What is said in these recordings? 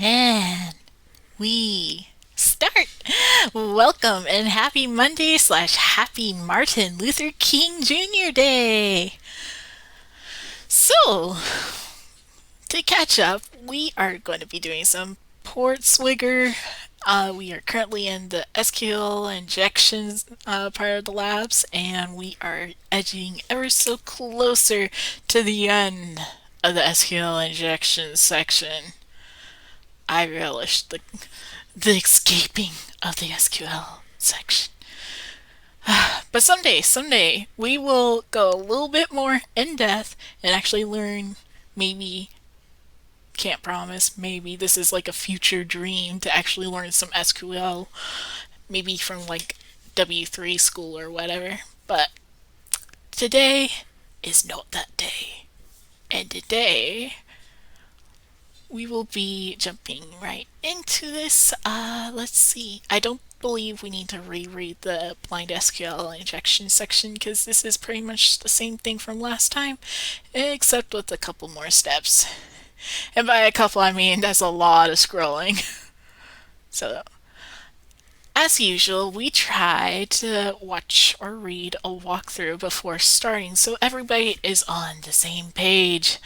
And we start. Welcome and happy Monday / happy Martin Luther King Jr. Day. So, to catch up, we are going to be doing some port swigger. We are currently in the SQL injections part of the labs, and we are edging ever so closer to the end of the SQL injection section. I relish the escaping of the SQL section. But someday, we will go a little bit more in depth and actually learn. Maybe, can't promise, maybe this is like a future dream to actually learn some SQL, maybe from like W3 school or whatever. But today is not that day. And today, we will be jumping right into this. Let's see. I don't believe we need to reread the blind SQL injection section because this is pretty much the same thing from last time, except with a couple more steps. And by a couple, I mean that's a lot of scrolling. So, as usual, we try to watch or read a walkthrough before starting so everybody is on the same page.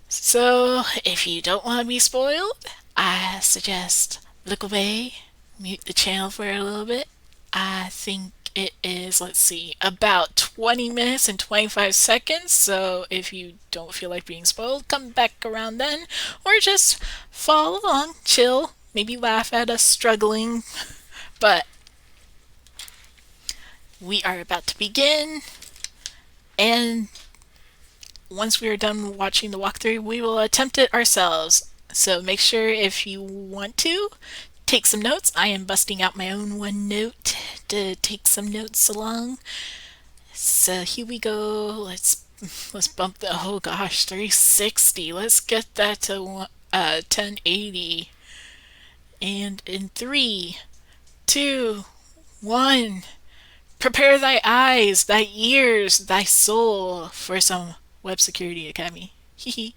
So, if you don't want to be spoiled, I suggest look away, mute the channel for a little bit. I think it is, let's see, about 20 minutes and 25 seconds. So, if you don't feel like being spoiled, come back around then, or just follow along, chill, maybe laugh at us struggling. But we are about to begin, and once we are done watching the walkthrough, we will attempt it ourselves. So make sure, if you want to, take some notes. I am busting out my own OneNote to take some notes along. So here we go. Let's bump the, oh gosh, 360. Let's get that to 1080. And in 3, 2, 1. Prepare thy eyes, thy ears, thy soul for some Web Security Academy. Hehe.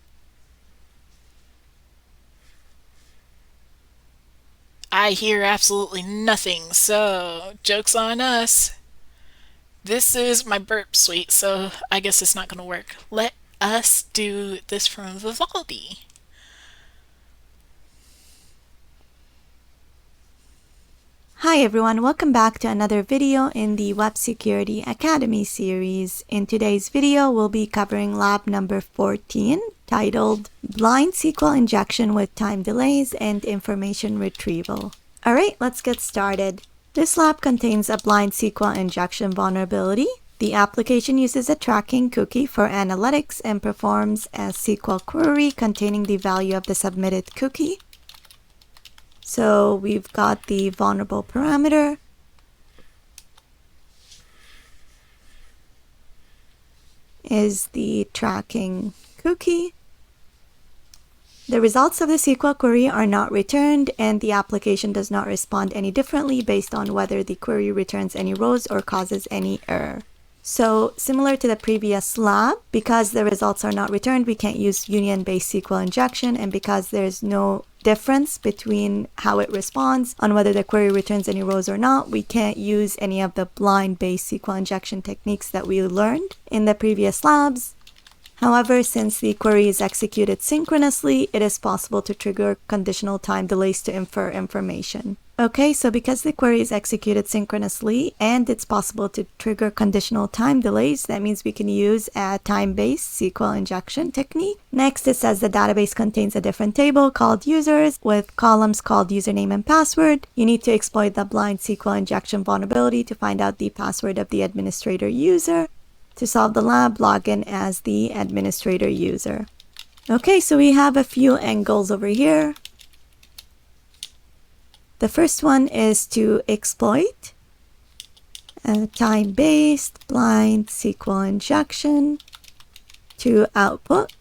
I hear absolutely nothing, so joke's on us. This is my Burp Suite, so I guess it's not going to work. Let us do this from Vivaldi. Hi everyone, welcome back to another video in the Web Security Academy series. In today's video, we'll be covering lab number 14, titled Blind SQL Injection with Time Delays and Information Retrieval. Alright, let's get started. This lab contains a blind SQL injection vulnerability. The application uses a tracking cookie for analytics and performs a SQL query containing the value of the submitted cookie. So we've got the vulnerable parameter. Is the tracking cookie. The results of the SQL query are not returned, and the application does not respond any differently based on whether the query returns any rows or causes any error. So similar to the previous lab, because the results are not returned, we can't use union-based SQL injection, and because there's no difference between how it responds on whether the query returns any rows or not, we can't use any of the blind-based SQL injection techniques that we learned in the previous labs. However, since the query is executed synchronously, it is possible to trigger conditional time delays to infer information. Okay, so because the query is executed synchronously and it's possible to trigger conditional time delays, that means we can use a time-based SQL injection technique. Next, it says the database contains a different table called users with columns called username and password. You need to exploit the blind SQL injection vulnerability to find out the password of the administrator user. To solve the lab, log in as the administrator user. Okay, so we have a few angles over here. The first one is to exploit a time-based blind SQL injection to output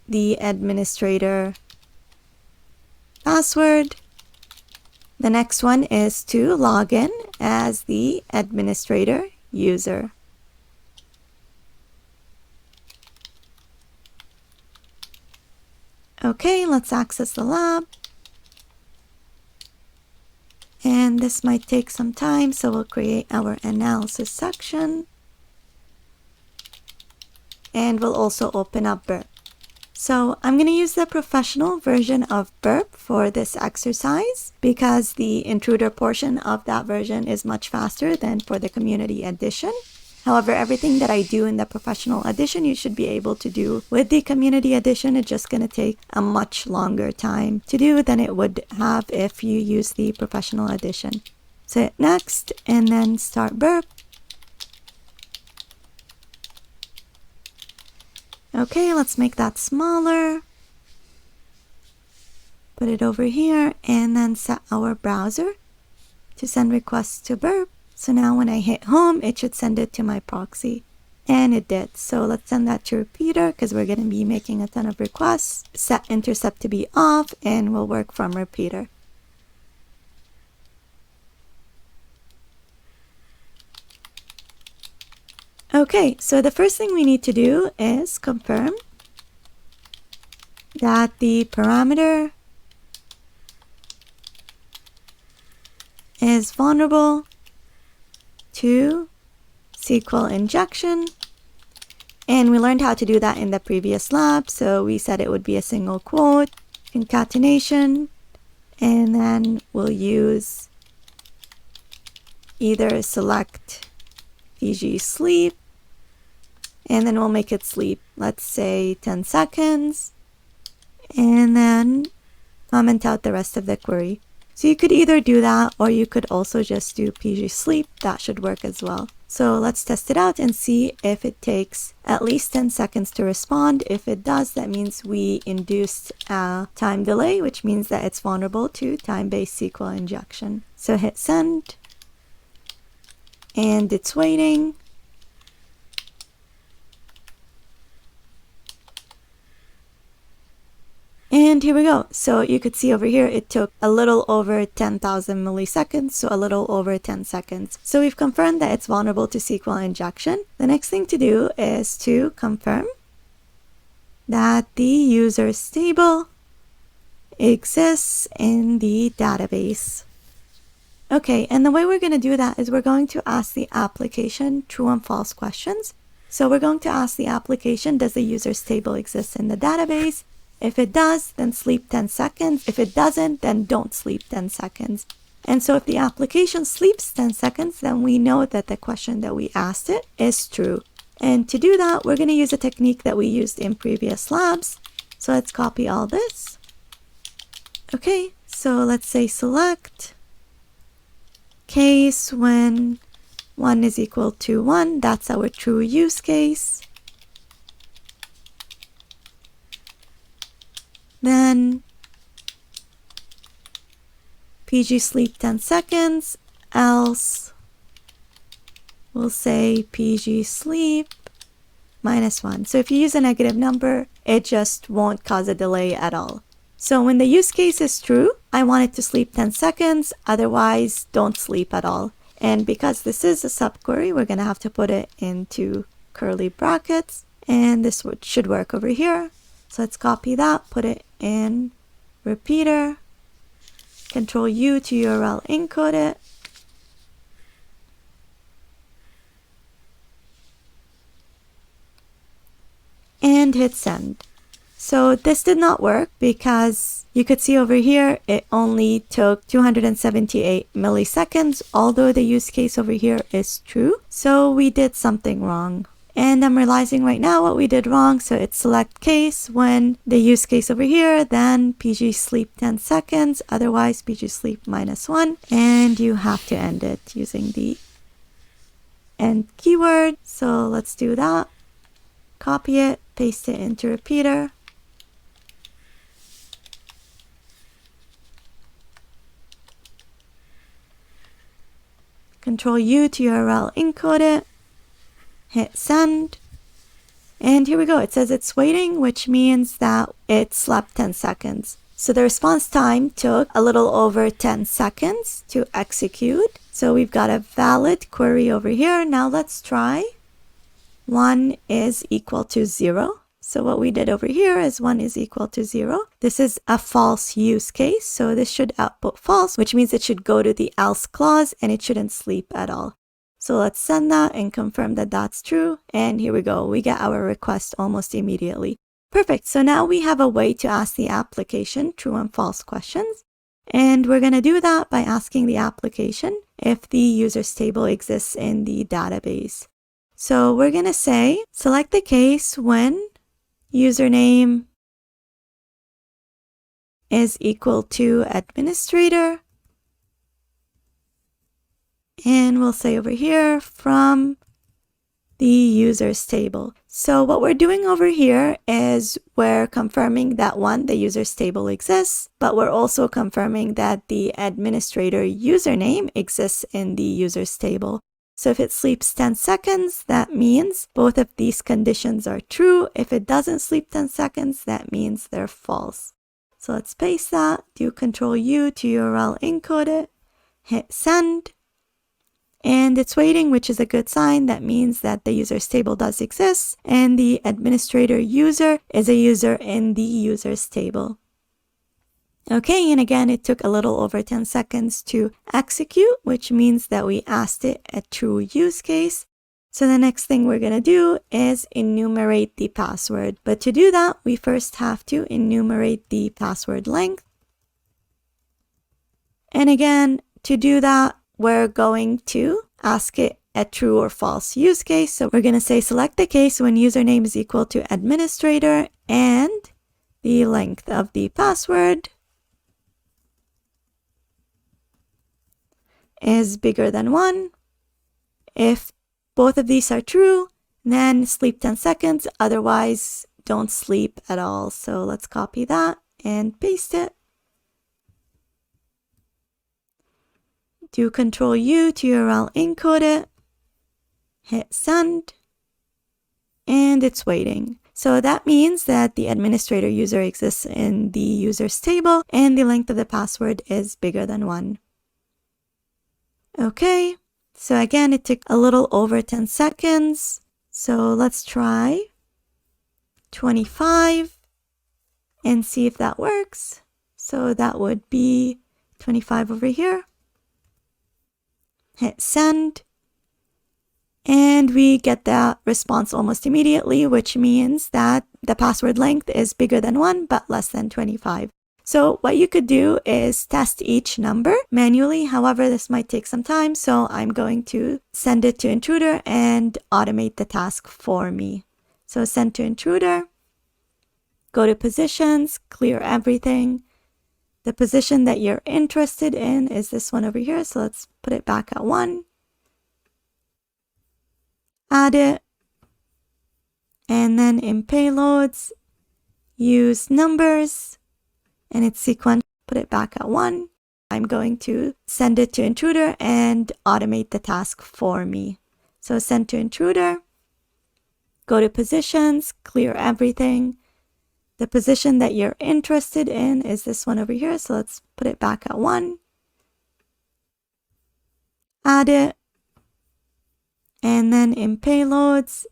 the administrator password. The next one is to log in as the administrator user. Okay, let's access the lab. And this might take some time, so we'll create our analysis section. And we'll also open up Burp. So I'm going to use the professional version of Burp for this exercise because the intruder portion of that version is much faster than for the community edition. However, everything that I do in the professional edition, you should be able to do with the community edition. It's just going to take a much longer time to do than it would have if you use the professional edition. So hit next and then start Burp. Okay, let's make that smaller. Put it over here and then set our browser to send requests to Burp. So now when I hit home, it should send it to my proxy. And it did. So let's send that to repeater because we're going to be making a ton of requests. Set intercept to be off and we'll work from repeater. Okay, so the first thing we need to do is confirm that the parameter is vulnerable to SQL injection. And we learned how to do that in the previous lab. So we said it would be a single quote, concatenation, and then we'll use either select PG sleep, and then we'll make it sleep, let's say 10 seconds, and then comment out the rest of the query. So you could either do that or you could also just do PG sleep. That should work as well. So let's test it out and see if it takes at least 10 seconds to respond. If it does, that means we induced a time delay, which means that it's vulnerable to time-based SQL injection. So hit send, and it's waiting. And here we go. So you could see over here, it took a little over 10,000 milliseconds, so a little over 10 seconds. So we've confirmed that it's vulnerable to SQL injection. The next thing to do is to confirm that the user's table exists in the database. Okay, and the way we're going to do that is we're going to ask the application true and false questions. So we're going to ask the application, does the user's table exist in the database? If it does, then sleep 10 seconds. If it doesn't, then don't sleep 10 seconds. And so if the application sleeps 10 seconds, then we know that the question that we asked it is true. And to do that, we're going to use a technique that we used in previous labs. So let's copy all this. Okay, so let's say select case when 1 is equal to 1. That's our true use case. Then PG sleep 10 seconds, else we'll say PG sleep -1. So if you use a negative number, it just won't cause a delay at all. So when the use case is true, I want it to sleep 10 seconds, otherwise don't sleep at all. And because this is a subquery, we're going to have to put it into curly brackets, and this should work over here. So let's copy that, put it in repeater, Control U to URL encode it, and hit send. So this did not work because you could see over here, it only took 278 milliseconds, although the use case over here is true. So we did something wrong. And I'm realizing right now what we did wrong. So it's select case when the use case over here, then PG sleep 10 seconds, otherwise PG sleep -1. And you have to end it using the end keyword. So let's do that. Copy it, paste it into repeater. Control U to URL encode it. Hit send, and here we go. It says it's waiting, which means that it slept 10 seconds. So the response time took a little over 10 seconds to execute. So we've got a valid query over here. Now let's try 1 is equal to 0. So what we did over here is 1 is equal to 0. This is a false use case, so this should output false, which means it should go to the else clause and it shouldn't sleep at all. So let's send that and confirm that that's true. And here we go. We get our request almost immediately. Perfect. So now we have a way to ask the application true and false questions. And we're going to do that by asking the application if the users table exists in the database. So we're going to say, select the case when username is equal to administrator. And we'll say over here from the users table. So what we're doing over here is we're confirming that one, the users table exists, but we're also confirming that the administrator username exists in the users table. So if it sleeps 10 seconds, that means both of these conditions are true. If it doesn't sleep 10 seconds, that means they're false. So let's paste that, do Control U to URL encode it, hit send, and it's waiting, which is a good sign. That means that the users table does exist and the administrator user is a user in the users table. Okay, and again, it took a little over 10 seconds to execute, which means that we asked it a true use case. So the next thing we're going to do is enumerate the password. But to do that, we first have to enumerate the password length. And again, to do that, we're going to ask it a true or false use case. So we're going to say select the case when username is equal to administrator and the length of the password is bigger than 1. If both of these are true, then sleep 10 seconds. Otherwise, don't sleep at all. So let's copy that and paste it. Do Control U to URL encode it, hit send, and it's waiting. So that means that the administrator user exists in the users table and the length of the password is bigger than 1. Okay, so again, it took a little over 10 seconds. So let's try 25 and see if that works. So that would be 25 over here. Hit send, and we get that response almost immediately, which means that the password length is bigger than 1 but less than 25. So what you could do is test each number manually. However, this might take some time, so I'm going to send it to Intruder and automate the task for me. So send to Intruder, go to positions, clear everything. The position that you're interested in is this one over here, so let's put it back at 1. Add it. And then in payloads, use numbers, and it's sequential. Put it back at 1. I'm going to send it to Intruder and automate the task for me. So send to Intruder, go to positions, clear everything. The position that you're interested in is this one over here, so let's put it back at 1. Add it. And then in payloads,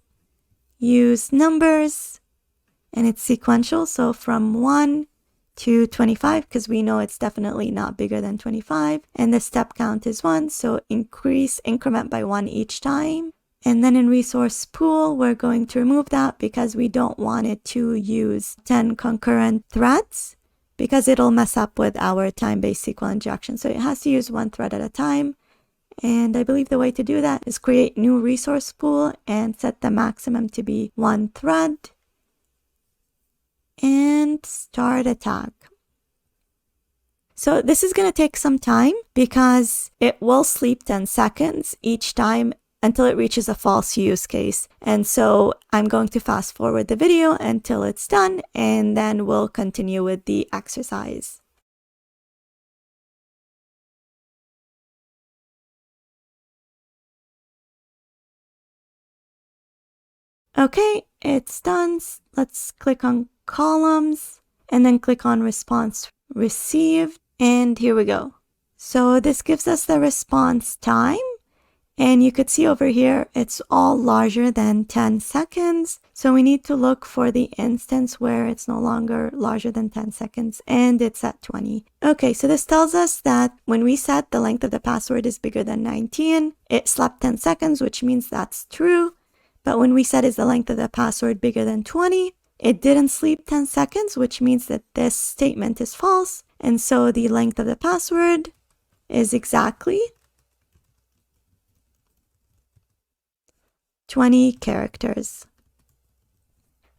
use numbers, and it's sequential, so from 1 to 25, because we know it's definitely not bigger than 25. And the step count is 1, so increment by 1 each time. And then in resource pool, we're going to remove that because we don't want it to use 10 concurrent threads because it'll mess up with our time-based SQL injection. So it has to use 1 thread at a time. And I believe the way to do that is create new resource pool and set the maximum to be 1 thread and start a tag. So this is going to take some time because it will sleep 10 seconds each time until it reaches a false use case. And so I'm going to fast forward the video until it's done, and then we'll continue with the exercise. Okay, it's done. Let's click on columns and then click on response received. And here we go. So this gives us the response time And you could see over here, it's all larger than 10 seconds. So we need to look for the instance where it's no longer larger than 10 seconds and it's at 20. Okay, so this tells us that when we set the length of the password is bigger than 19, it slept 10 seconds, which means that's true. But when we set is the length of the password bigger than 20, it didn't sleep 10 seconds, which means that this statement is false. And so the length of the password is exactly 20 characters.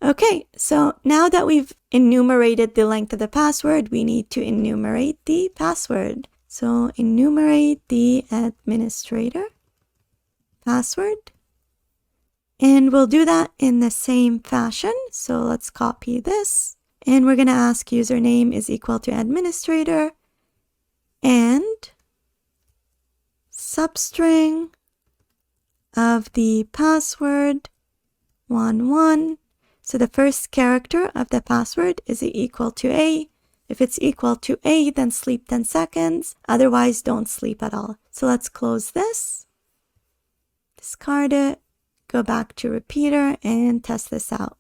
Okay, so now that we've enumerated the length of the password, we need to enumerate the password. So enumerate the administrator password. And we'll do that in the same fashion. So let's copy this. And we're going to ask username is equal to administrator and substring of the password 11. So the first character of the password is equal to A. If it's equal to A, then sleep 10 seconds. Otherwise, don't sleep at all. So let's close this, discard it, go back to repeater, and test this out.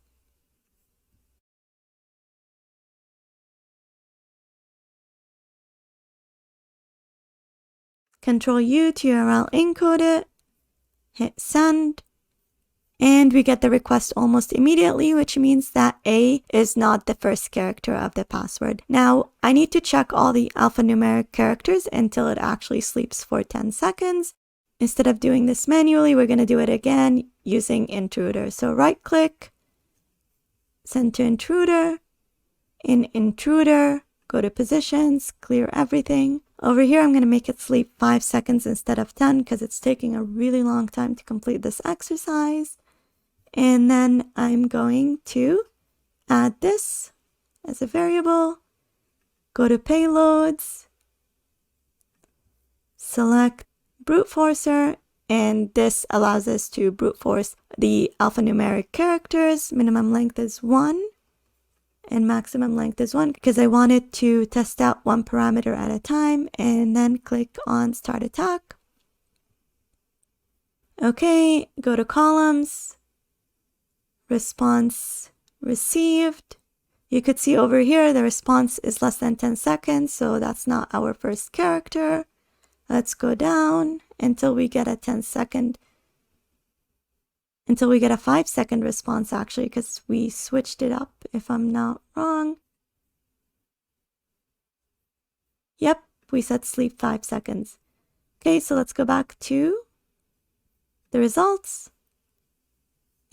Control U to URL encode it, hit send, and we get the request almost immediately, which means that A is not the first character of the password. Now, I need to check all the alphanumeric characters until it actually sleeps for 10 seconds. Instead of doing this manually, we're going to do it again using intruder. So right-click, send to intruder. In intruder, go to positions, clear everything. Over here, I'm going to make it sleep 5 seconds instead of 10 because it's taking a really long time to complete this exercise. And then I'm going to add this as a variable, go to payloads, select brute forcer, and this allows us to brute force the alphanumeric characters. Minimum length is 1 and maximum length is 1 because I wanted to test out one parameter at a time, and then click on start attack. Okay, go to columns, response received. You could see over here the response is less than 10 seconds, so that's not our first character. Let's go down until we get a 5-second response actually, because we switched it up if I'm not wrong. Yep, we said sleep 5 seconds. Okay, so let's go back to the results.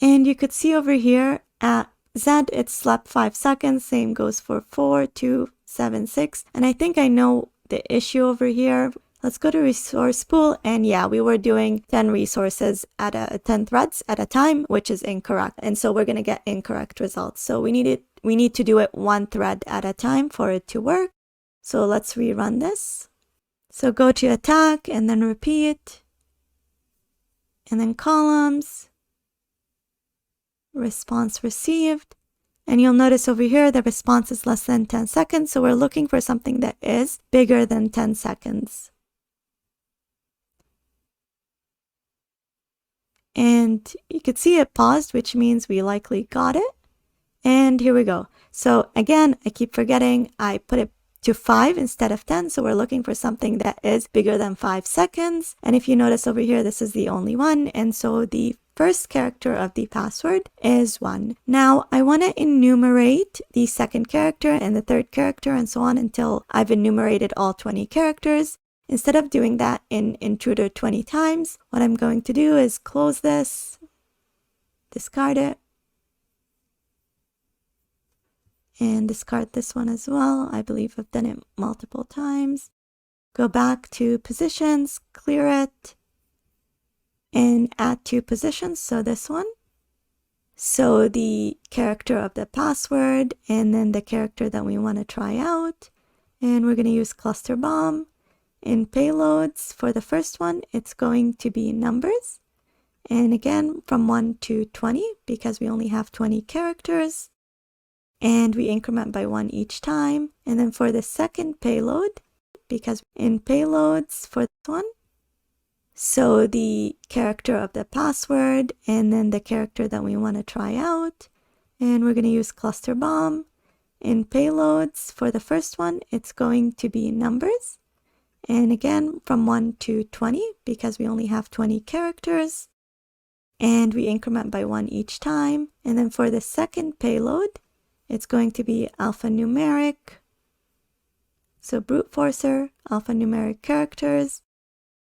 And you could see over here at Z, it slept 5 seconds. Same goes for 4, 2, 7, 6. And I think I know the issue over here. Let's go to resource pool. And yeah, we were doing 10 resources at 10 threads at a time, which is incorrect. And so we're going to get incorrect results. So we need to do it 1 thread at a time for it to work. So let's rerun this. So go to attack and then repeat. And then columns. Response received, and you'll notice over here the response is less than 10 seconds, so we're looking for something that is bigger than 10 seconds. And you could see it paused, which means we likely got it. And here we go. So again, I keep forgetting I put it to 5 instead of 10, so we're looking for something that is bigger than 5 seconds. And if you notice over here, this is the only one, and so the first character of the password is 1. Now I want to enumerate the second character and the third character and so on until I've enumerated all 20 characters. Instead of doing that in intruder 20 times, what I'm going to do is close this, discard it, and discard this one as well. I believe I've done it multiple times. Go back to positions, clear it, and add 2 positions, so this one. So the character of the password and then the character that we want to try out. And we're going to use cluster bomb. In payloads, for the first one, it's going to be numbers. And again, from 1 to 20, because we only have 20 characters. And we increment by 1 each time. And then for the second payload, because in payloads for this one, So the character of the password and then the character that we want to try out. And we're going to use cluster bomb. In payloads, for the first one, it's going to be numbers. And again, from 1 to 20, because we only have 20 characters. And we increment by 1 each time. And then for the second payload, it's going to be alphanumeric. So brute forcer, alphanumeric characters.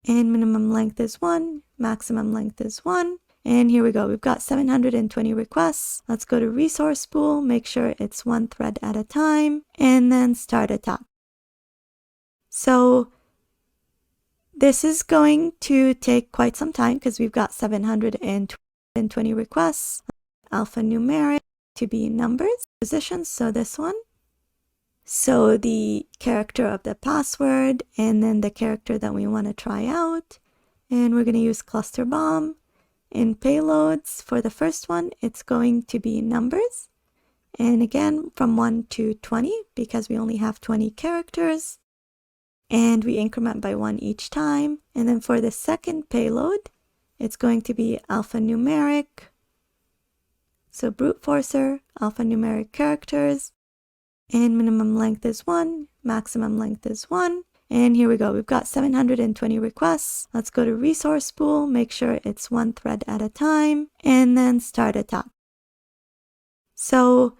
And minimum length is 1, maximum length is 1. And here we go. We've got 720 requests. Let's go to resource pool, make sure it's one thread at a time, and then start attack. So this is going to take quite some time because we've got 720 requests. Alphanumeric to be numbers, positions, so this one. So the character of the password and then the character that we want to try out. And we're going to use cluster bomb. In payloads, for the first one, it's going to be numbers. And again, from 1 to 20, because we only have 20 characters. And we increment by 1 each time. And then for the second payload, it's going to be alphanumeric. So brute forcer, alphanumeric characters. And minimum length is 1, maximum length is 1. And here we go. We've got 720 requests. Let's go to resource pool, make sure it's one thread at a time, and then start attack. So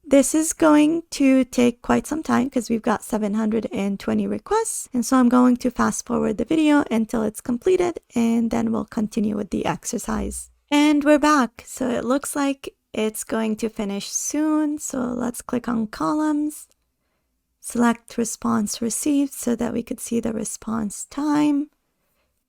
this is going to take quite some time because we've got 720 requests. And so I'm going to fast forward the video until it's completed, and then we'll continue with the exercise. And we're back. So it looks like it's going to finish soon. So let's click on columns. Select response received so that we could see the response time.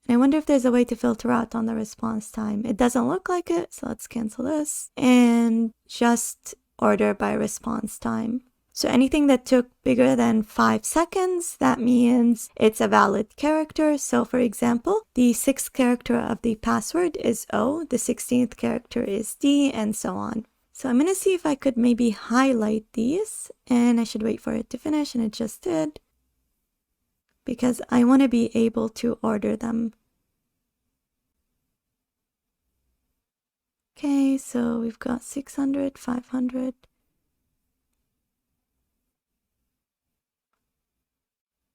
And I wonder if there's a way to filter out on the response time. It doesn't look like it, so let's cancel this. And just order by response time. So anything that took bigger than 5 seconds, that means it's a valid character. So for example, the 6th character of the password is O, the 16th character is D, and so on. So I'm going to see if I could maybe highlight these, and I should wait for it to finish, and it just did, because I want to be able to order them. Okay, so we've got 600, 500.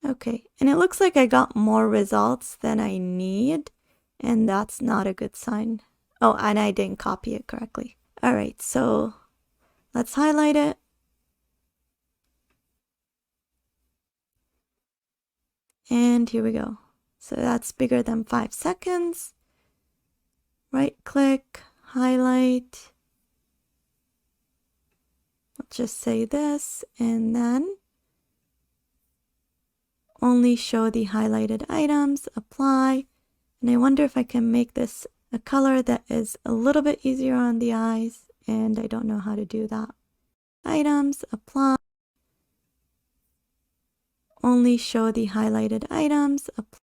Okay, and it looks like I got more results than I need, and that's not a good sign. Oh, and I didn't copy it correctly. All right, so let's highlight it. And here we go. So that's bigger than 5 seconds. Right click, highlight. Let's just say this, and then only show the highlighted items, apply. And I wonder if I can make this a color that is a little bit easier on the eyes, and I don't know how to do that. Items, apply. Only show the highlighted items, apply.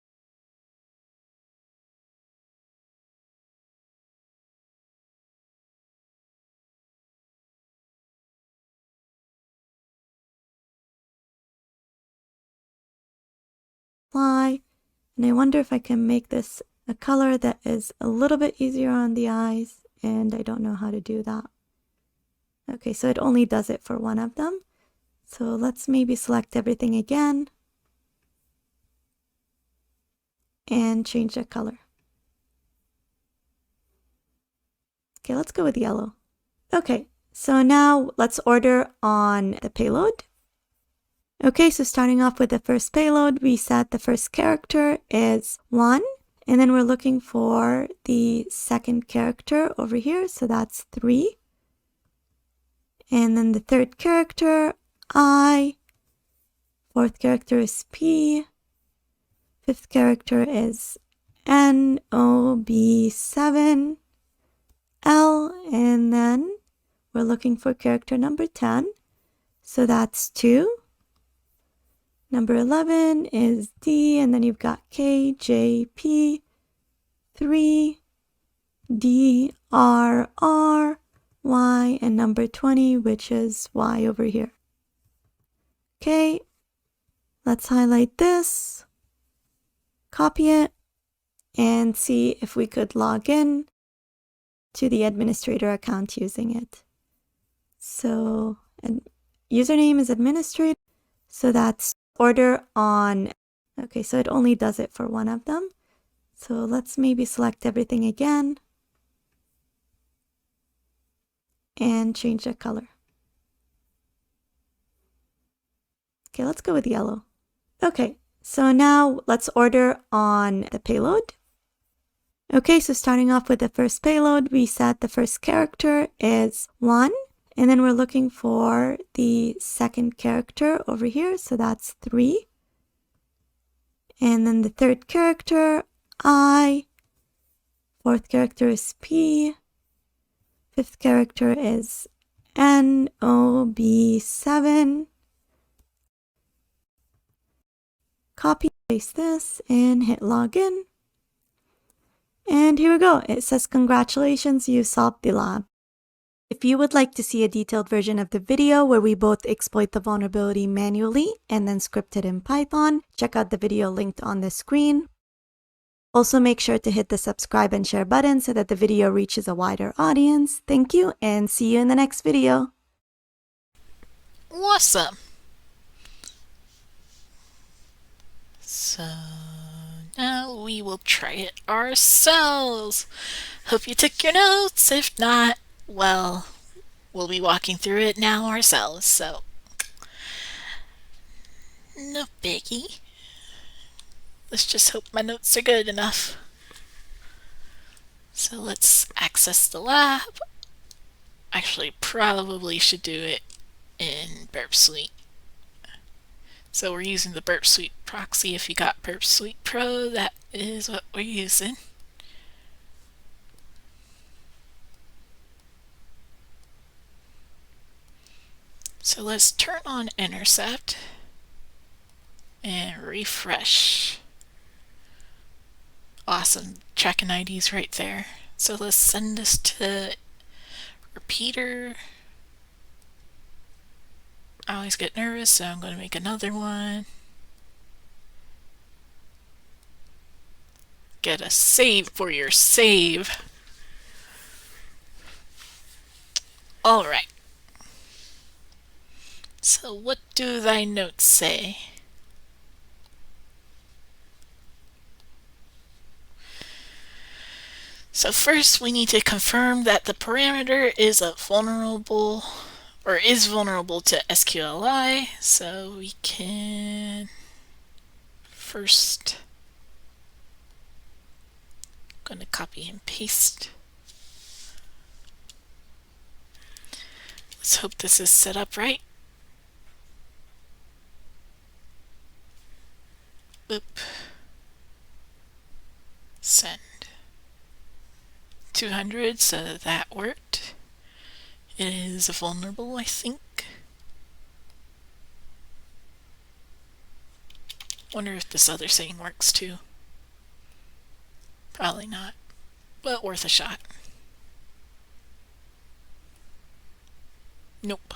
And I wonder if I can make this a color that is a little bit easier on the eyes, and I don't know how to do that. Okay, so it only does it for one of them. So let's maybe select everything again and change the color. Okay, let's go with yellow. Okay, so now let's order on the payload. Okay, so starting off with the first payload, we said the first character is 1, and then we're looking for the second character over here, so that's 3. And then the third character, I. Fourth character is P. Fifth character is N, O, B, 7, L, and then we're looking for character number 10, so that's 2. Number 11 is D, and then you've got K, J, P, 3, D, R, R, Y, and number 20, which is Y over here. Okay, let's highlight this, copy it, and see if we could log in to the administrator account using it. So, and username is administrator. So that's order on. Okay, so it only does it for one of them. So let's maybe select everything again and change the color. Okay, let's go with yellow. Okay, so now let's order on the payload. Okay, so starting off with the first payload, we said the first character is 1, and then we're looking for the second character over here, so that's 3. And then the third character, I. Fourth character is P. Fifth character is NOB7. Copy, paste this, and hit login. And here we go. It says, congratulations, you solved the lab. If you would like to see a detailed version of the video where we both exploit the vulnerability manually and then script it in Python, check out the video linked on the screen. Also, make sure to hit the subscribe and share button so that the video reaches a wider audience. Thank you, and see you in the next video. Awesome. So now we will try it ourselves. Hope you took your notes. If not, well, we'll be walking through it now ourselves, so no biggie. Let's just hope my notes are good enough. So let's access the lab. Actually, probably should do it in Burp Suite. So we're using the Burp Suite proxy. If you got Burp Suite Pro, that is what we're using. So let's turn on intercept and refresh. Awesome, tracking IDs right there. So let's send this to repeater. I always get nervous, so I'm going to make another one. Get a save for your save. Alright. So what do thy notes say? So first we need to confirm that the parameter is vulnerable to SQLI. So we can first, I'm going to copy and paste. Let's hope this is set up right. Boop. Send. 200, so that worked. It is vulnerable, I think. Wonder if this other saying works too. Probably not, but worth a shot. Nope.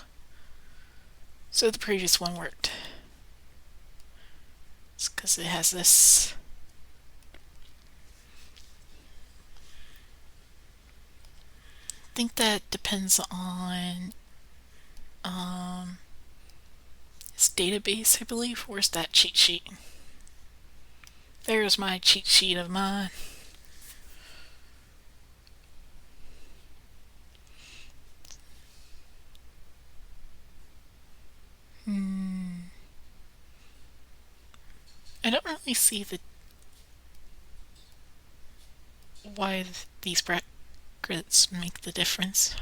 So the previous one worked. It's because it has this. I think that depends on its database, I believe. Where's that cheat sheet? There's my cheat sheet of mine. I don't really see why these brackets make the difference.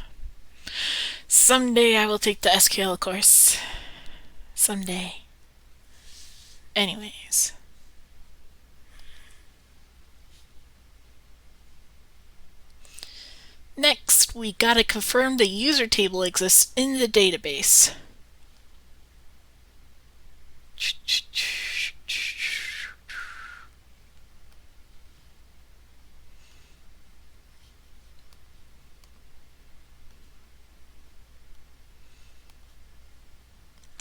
Someday I will take the SQL course. Someday. Anyways. Next, we gotta confirm the user table exists in the database.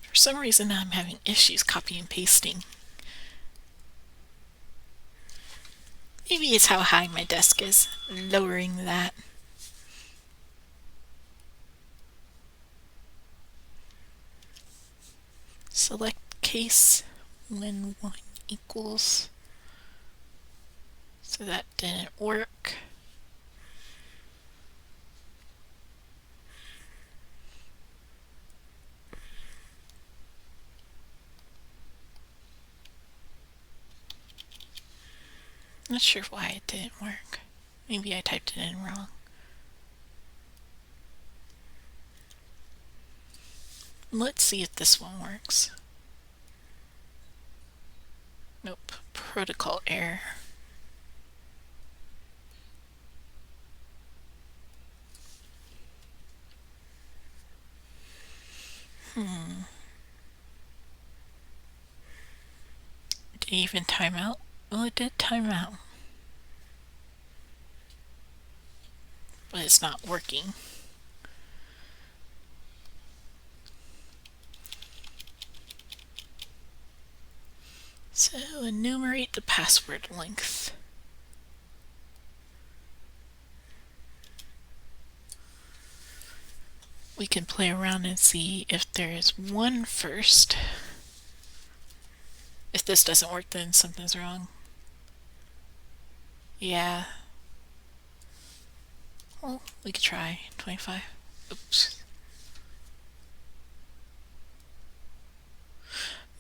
For some reason I'm having issues copying and pasting. Maybe Maybe it's how high my desk is. Lowering that. Select case when 1 equals. So that didn't work. Not sure why it didn't work. Maybe I typed it in wrong. Let's see if this one works. Nope. Protocol error. Did it even time out? Well, it did time out. But it's not working. So enumerate the password length. We can play around and see if there is one first. If this doesn't work, then something's wrong. Yeah. Well, we could try 25. Oops.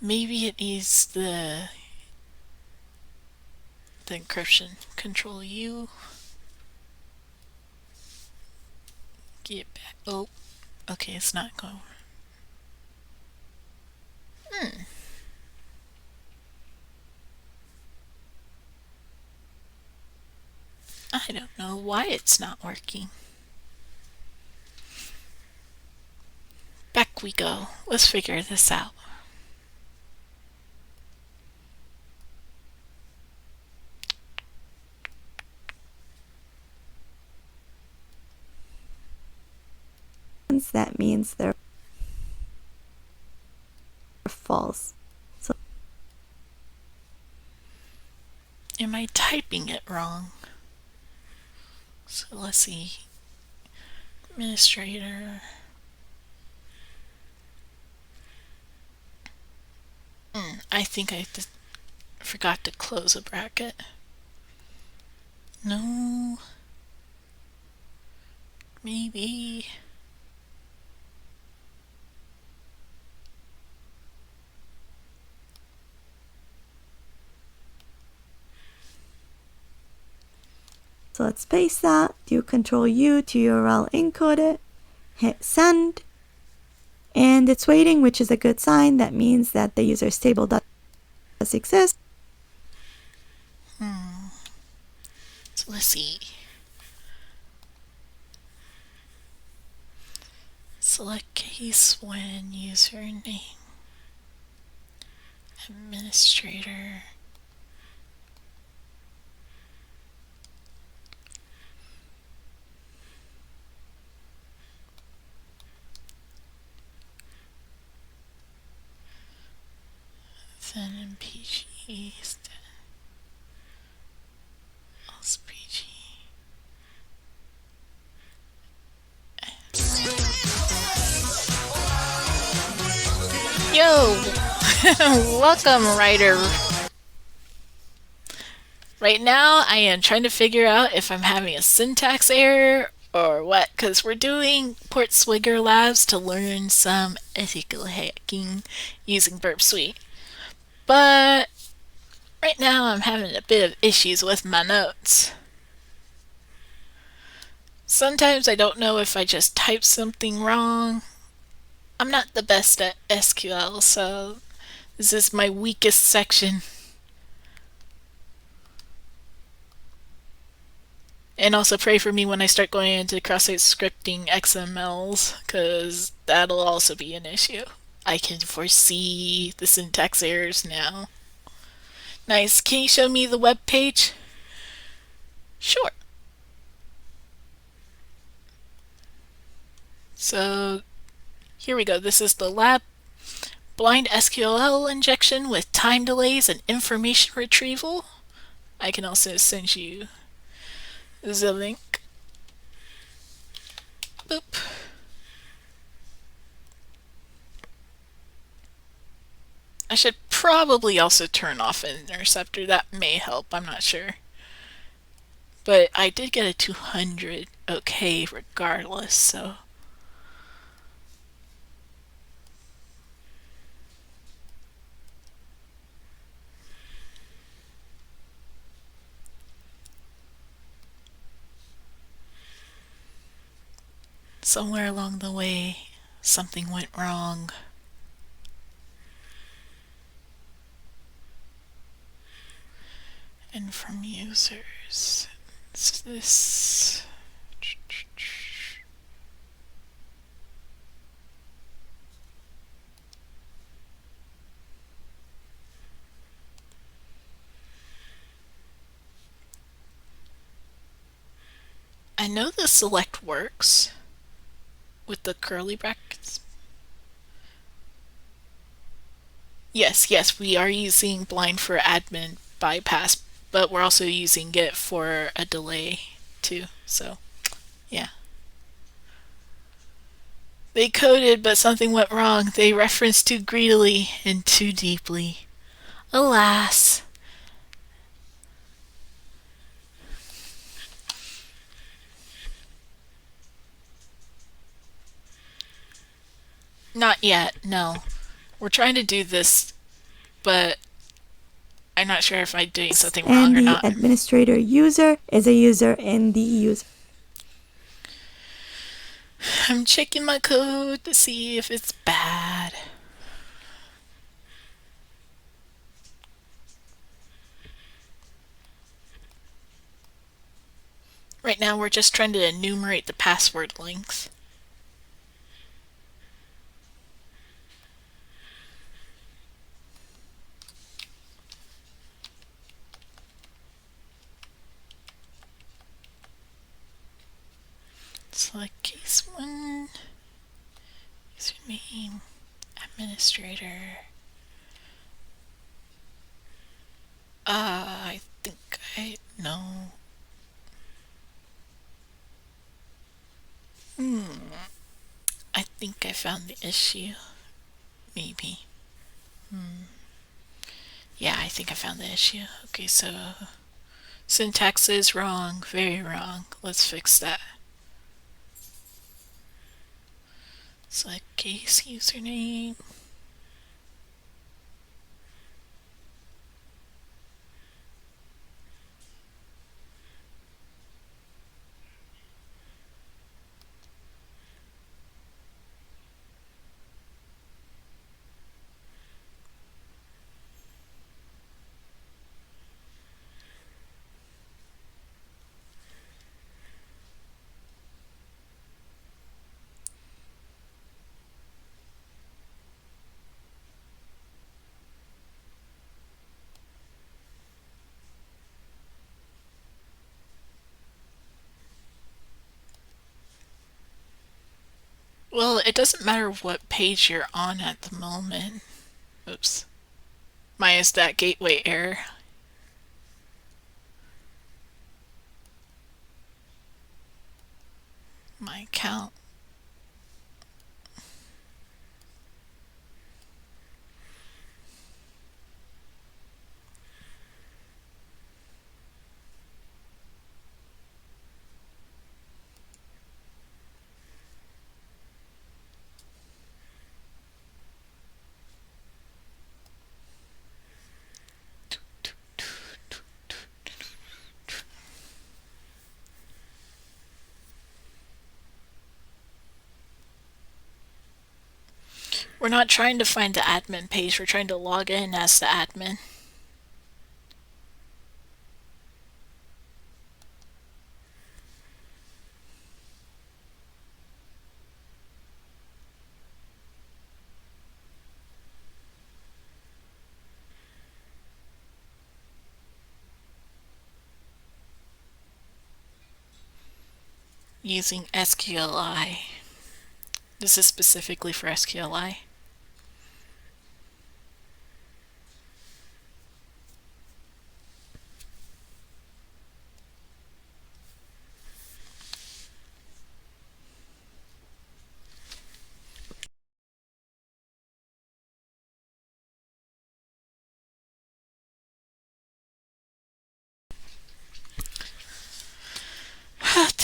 Maybe it needs the encryption. Control U. Get back. Oh, okay, it's not going. I don't know why it's not working. Back we go. Let's figure this out. That means they're false. So Am I typing it wrong? So let's see. Administrator. I think I forgot to close a bracket. No. Maybe. let's paste that, do Control U to URL encode it, hit send, and it's waiting, which is a good sign. That means that the user's table does exist. So let's see. Select case when username. Administrator. Then MPG. Else PG. Yo! Welcome, writer. Right now, I am trying to figure out if I'm having a syntax error or what, because we're doing Port Swigger Labs to learn some ethical hacking using Burp Suite. But right now, I'm having a bit of issues with my notes. Sometimes I don't know if I just typed something wrong. I'm not the best at SQL, so this is my weakest section. And also pray for me when I start going into cross-site scripting XMLs, because that'll also be an issue. I can foresee the syntax errors now. Nice. Can you show me the web page? Sure. So here we go. This is the lab blind SQL injection with time delays and information retrieval. I can also send you the link. Boop. I should probably also turn off an interceptor. That may help, I'm not sure. But I did get a 200 okay regardless, so. Somewhere along the way, something went wrong. And from users, it's this. I know the select works with the curly brackets. Yes, we are using blind for admin bypass, but we're also using it for a delay too, so yeah. They coded, but something went wrong. They referenced too greedily and too deeply. Alas. Not yet, no. We're trying to do this, but I'm not sure if I'm doing something wrong And or the not. administrator user is a user in the user. I'm checking my code to see if it's bad. Right now we're just trying to enumerate the password length. Select case 1, username, administrator. I think I know. I think I found the issue. Maybe. Yeah, I think I found the issue. Okay, so syntax is wrong, very wrong. Let's fix that. Select case username. Well, it doesn't matter what page you're on at the moment. Oops. Minus that gateway error. My account. We're not trying to find the admin page, we're trying to log in as the admin. Using SQLI. This is specifically for SQLI.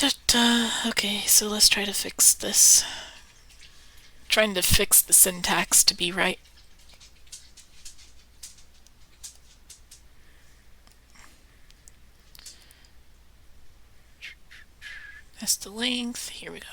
Okay, so let's try to fix this. Trying to fix the syntax to be right. That's the length. Here we go.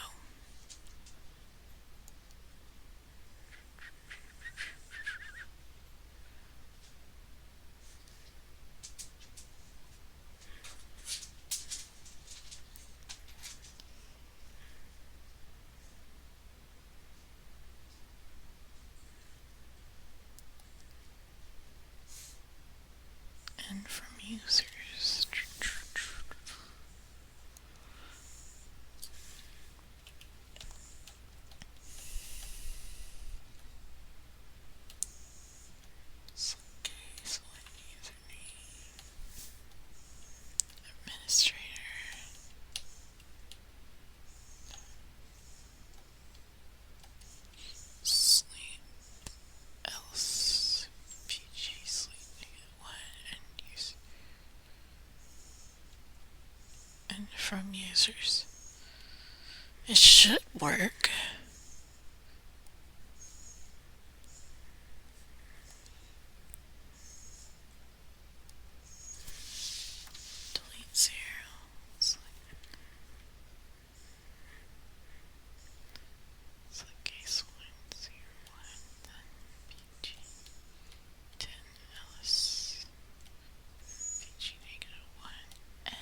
And from users. Administrator. Sleep. Else. PG sleep. One and use. And from users. It should work. Delete 0. Select case 1, 0, 1, then PG 10 else PG negative 1 and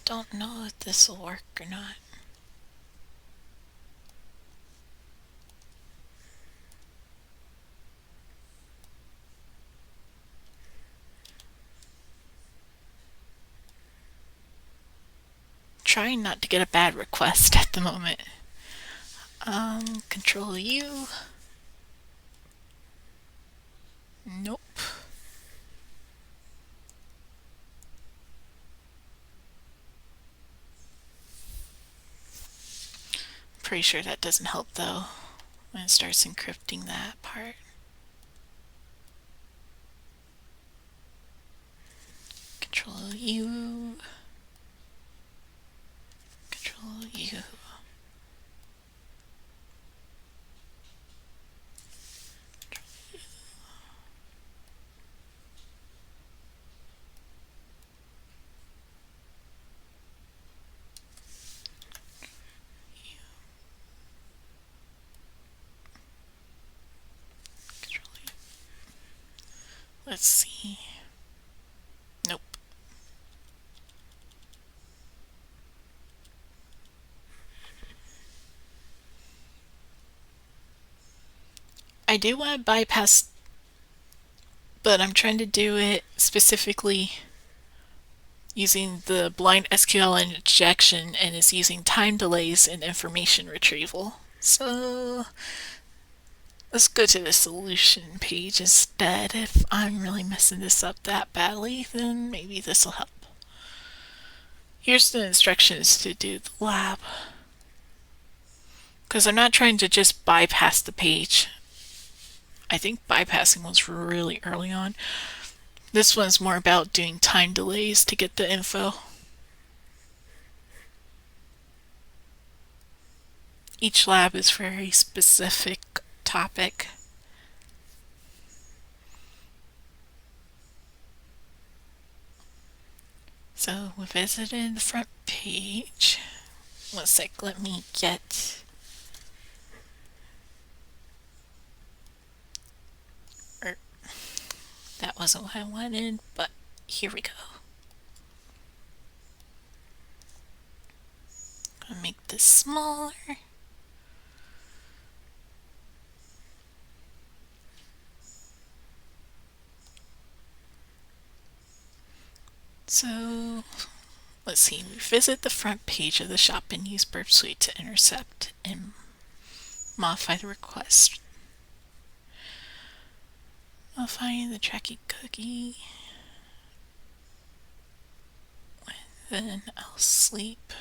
don't know if this will work or not. Trying not to get a bad request at the moment. Control U. Nope. Pretty sure that doesn't help though when it starts encrypting that part. Control U. Control U. Let's see. Nope. I do want to bypass, but I'm trying to do it specifically using the blind SQL injection, and it's using time delays and information retrieval. So let's go to the solution page instead. If I'm really messing this up that badly, then maybe this will help. Here's the instructions to do the lab. Because I'm not trying to just bypass the page. I think bypassing was really early on. This one's more about doing time delays to get the info. Each lab is for a specific topic. So we visited the front page. One sec, let me get... That wasn't what I wanted, but here we go. Gonna make this smaller. So let's see, we visit the front page of the shop and use Burp Suite to intercept and modify the request. Modifying the tracking cookie. And then I'll sleep.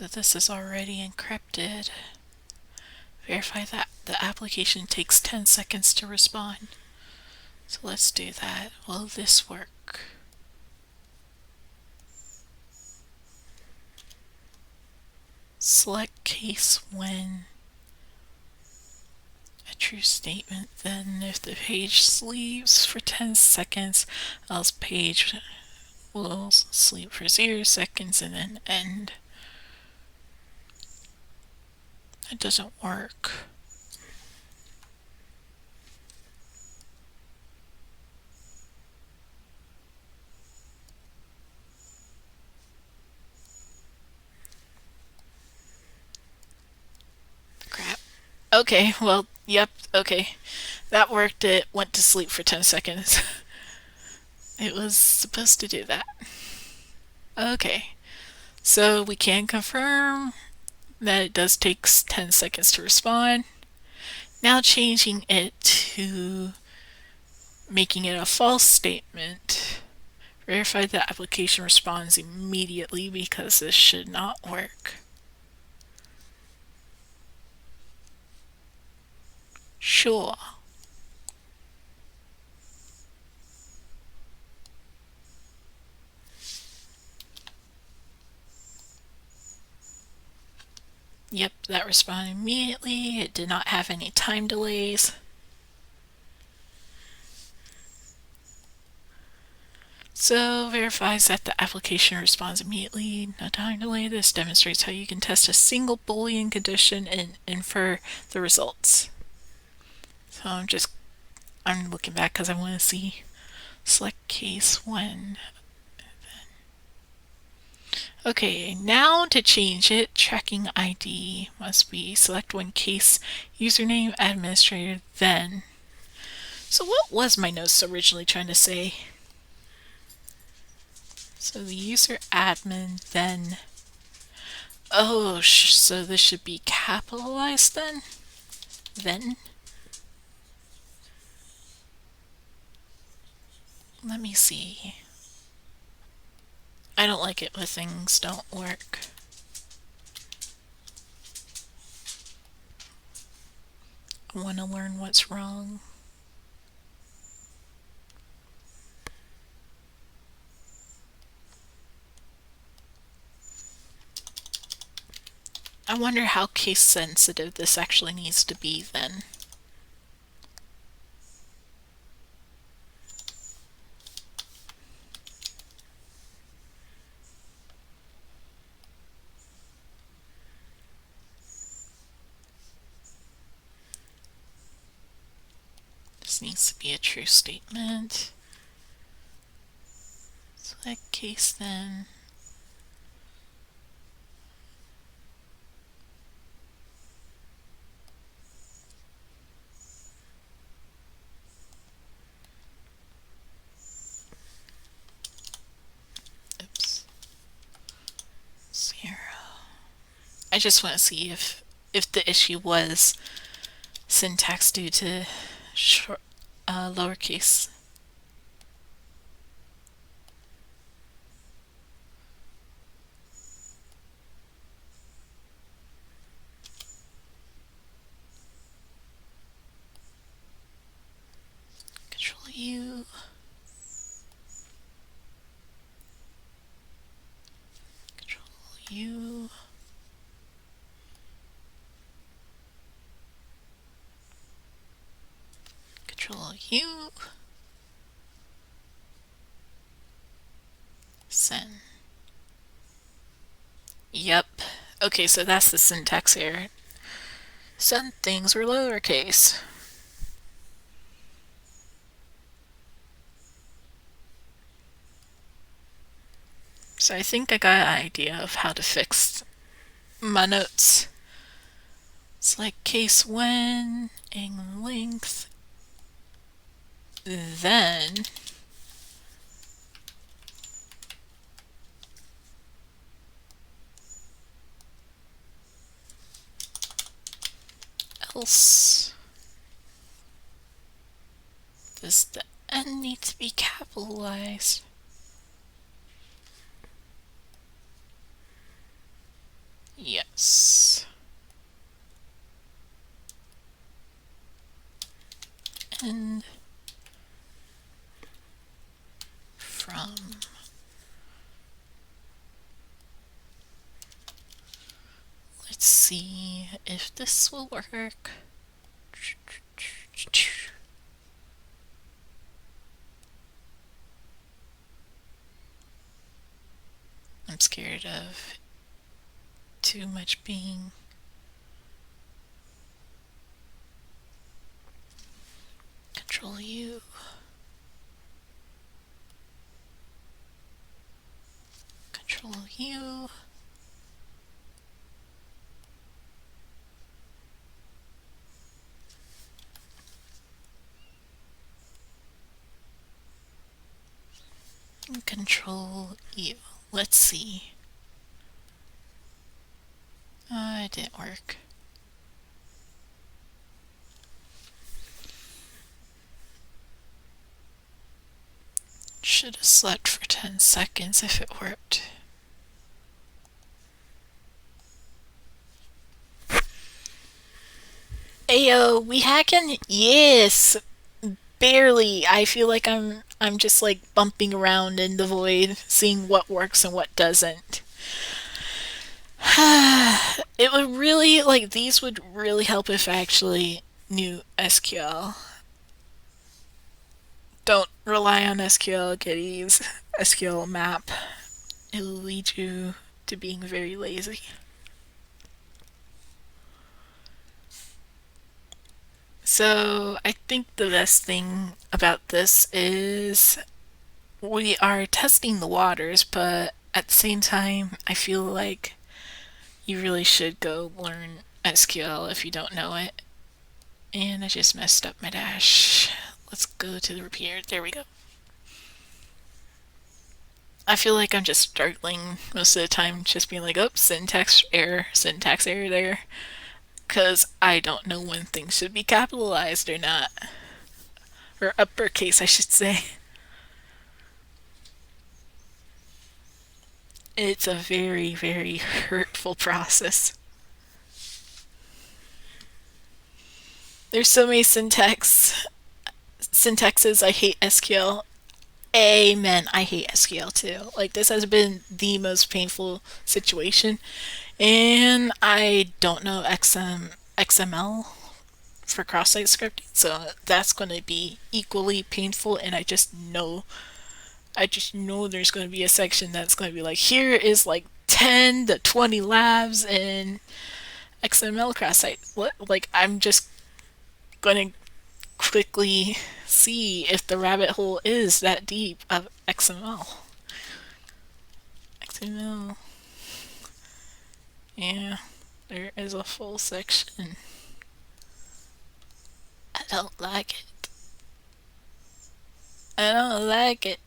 So this is already encrypted. Verify that the application takes 10 seconds to respond. So let's do that. Will this work? Select case when a true statement, then if the page sleeps for 10 seconds, else page will sleep for 0 seconds and then end. It doesn't work. Crap. Okay, well, yep, okay. That worked. It went to sleep for 10 seconds. It was supposed to do that. Okay, so we can confirm that it does take 10 seconds to respond. Now changing it to making it a false statement. Verify the application responds immediately because this should not work. Sure. Yep, that responded immediately. It did not have any time delays. So verifies that the application responds immediately, no time delay. This demonstrates how you can test a single Boolean condition and infer the results. So I'm looking back because I want to see select case when. Okay, now to change it, tracking ID must be select when case username administrator then. So what was my notes originally trying to say? So the user admin then. Oh, so this should be capitalized then? Then? Let me see. I don't like it when things don't work. I want to learn what's wrong. I wonder how case sensitive this actually needs to be then. This needs to be a true statement. Select case then. Oops. 0. I just want to see if the issue was syntax due to lowercase. Control U. Control U. Control U. Send. Yep. Okay, so that's the syntax error. Some things were lowercase. So I think I got an idea of how to fix my notes. Select case when, and length, then else. Does the N need to be capitalized? Yes. And from. Let's see if this will work. I'm scared of too much being. Control U. Control U. Control U. Let's see. It didn't work. Should have slept for 10 seconds if it worked. Ayo, we hacking? Yes! Barely. I feel like I'm just like bumping around in the void, seeing what works and what doesn't. It would really, like, these would really help if I actually knew SQL. Don't rely on SQL kitties, SQL map. It will lead you to being very lazy. So I think the best thing about this is we are testing the waters, but at the same time, I feel like you really should go learn SQL if you don't know it. And I just messed up my dash. Let's go to the repeater. There we go. I feel like I'm just struggling most of the time, just being like, oh, syntax error there. Because I don't know when things should be capitalized or not. Or uppercase, I should say. It's a very, very hurtful process. There's so many syntaxes. I hate SQL. Amen. I hate SQL too. Like, this has been the most painful situation. And I don't know XML for cross-site scripting, so that's going to be equally painful. And I just know there's going to be a section that's going to be like, here is like 10 to 20 labs in XML cross-site. Like, I'm just going to quickly see if the rabbit hole is that deep of XML. Yeah, there is a full section. I don't like it. I don't like it.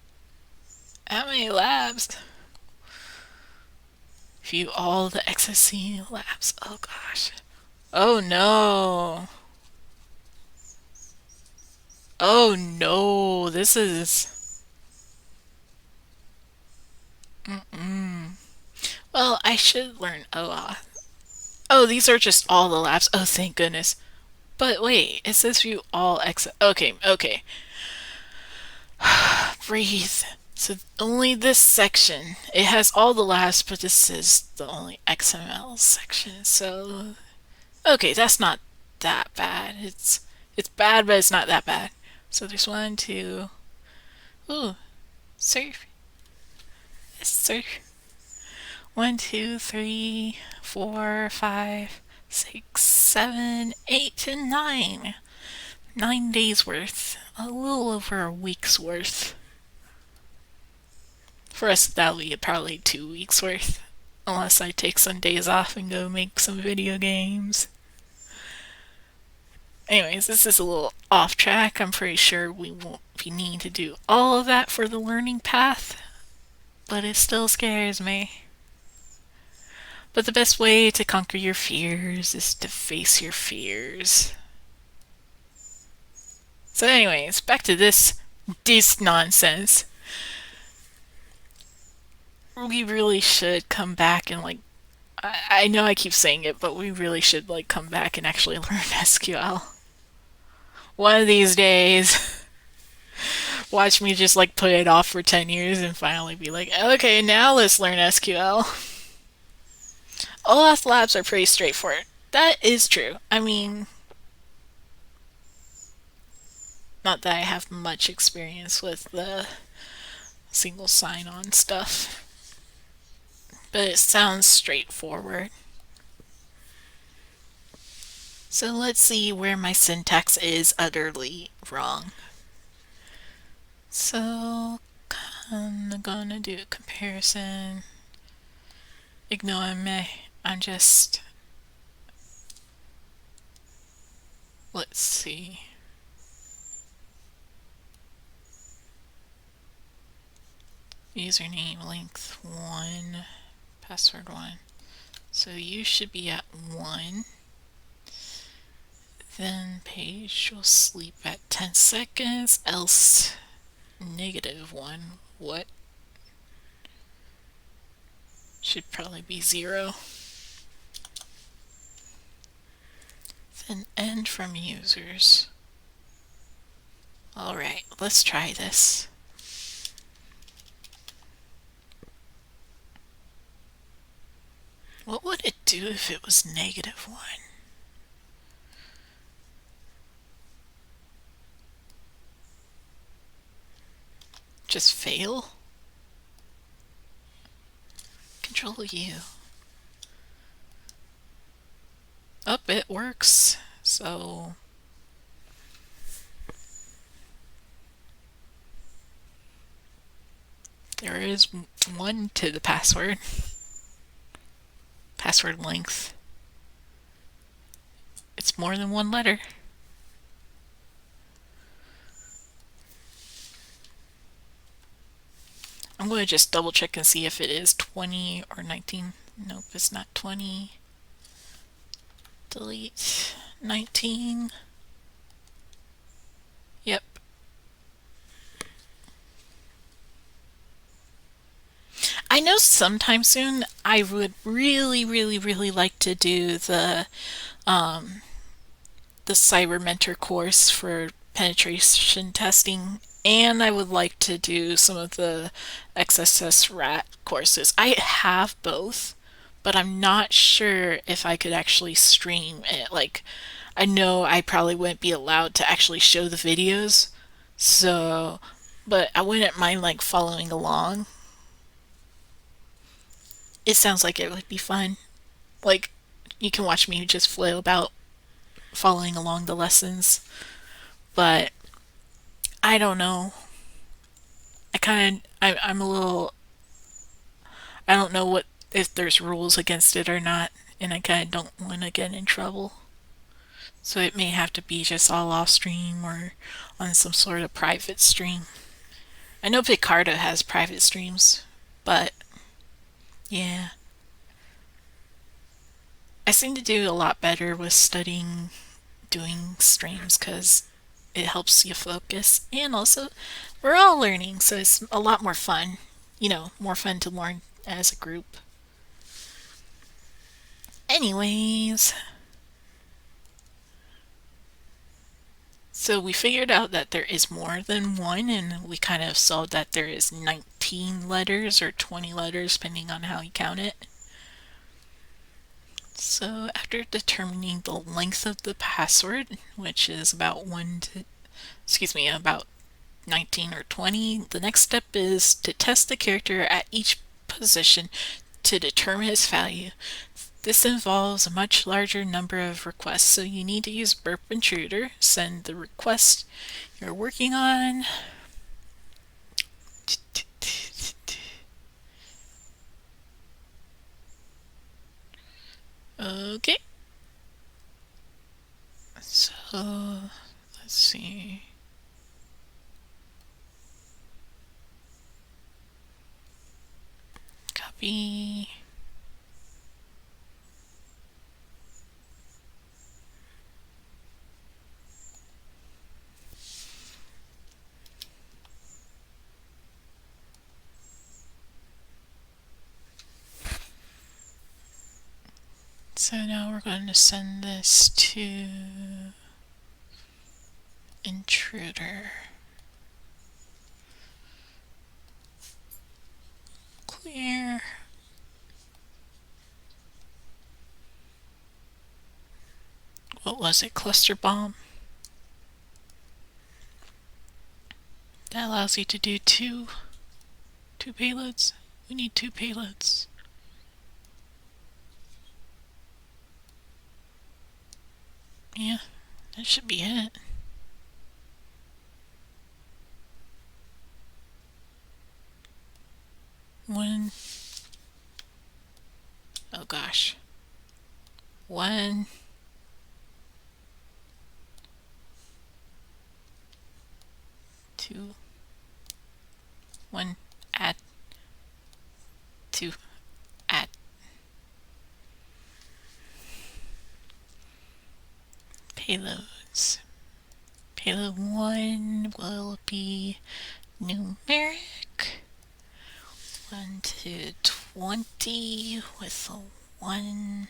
How many labs? View all the XSC labs. Oh gosh. Oh no. Oh no. This is... Well, I should learn OAuth. Oh, these are just all the labs. Oh, thank goodness. But wait, it says view all X. Okay. Breathe. So only this section. It has all the labs, but this is the only XML section. So, okay, that's not that bad. It's bad, but it's not that bad. So there's 1, 2. Ooh, surf. Surf. 1, 2, 3, 4, 5, 6, 7, 8, and 9. 9 days worth. A little over a week's worth. For us, that'll be probably 2 weeks worth. Unless I take some days off and go make some video games. Anyways, this is a little off track. I'm pretty sure we need to do all of that for the learning path. But it still scares me. But the best way to conquer your fears is to face your fears. So anyways, back to this nonsense. We really should come back and like I know I keep saying it, but we really should like come back and actually learn SQL. One of these days, watch me just like put it off for 10 years and finally be like, okay, now let's learn SQL. OAuth labs are pretty straightforward. That is true. I mean, not that I have much experience with the single sign on stuff, but it sounds straightforward. So let's see where my syntax is utterly wrong. So I'm gonna do a comparison. Ignore me. I'm just. Let's see. Username length 1, password 1. So you should be at 1. Then page will sleep at 10 seconds, else -1. What? Should probably be 0. Then end from users. Alright, let's try this. What would it do if it was -1? Just fail? Control U. Oh, it works. So there is 1 to the password. Password length. It's more than 1 letter. I'm going to just double check and see if it is 20 or 19. Nope, it's not 20. Delete 19. Yep. I know sometime soon I would really, really, really like to do the Cyber Mentor course for penetration testing, and I would like to do some of the XSS rat courses. I have both, but I'm not sure if I could actually stream it. Like, I know I probably wouldn't be allowed to actually show the videos, so, but I wouldn't mind like following along. It sounds like it would be fun. Like, you can watch me just flail about following along the lessons, but I don't know. I'm a little, I don't know what, if there's rules against it or not, and I kind of don't want to get in trouble. So it may have to be just all off stream or on some sort of private stream. I know Picardo has private streams, but yeah. I seem to do a lot better with studying doing streams because it helps you focus, and also we're all learning, so it's a lot more fun. You know, more fun to learn as a group. Anyways, so we figured out that there is more than 1, and we kind of saw that there is 19 letters or 20 letters depending on how you count it. So after determining the length of the password, which is about about 19 or 20, the next step is to test the character at each position to determine its value. This involves a much larger number of requests, so you need to use Burp Intruder, send the request you're working on. Okay. So, let's see. Copy. So now we're going to send this to intruder. Clear. What was it? Cluster bomb. That allows you to do two payloads. We need 2 payloads. Yeah, that should be it. One. Oh gosh. 1. 2. 1. Add. 2. Add. Payloads. Payload 1 will be numeric. 1 to 20 with a 1.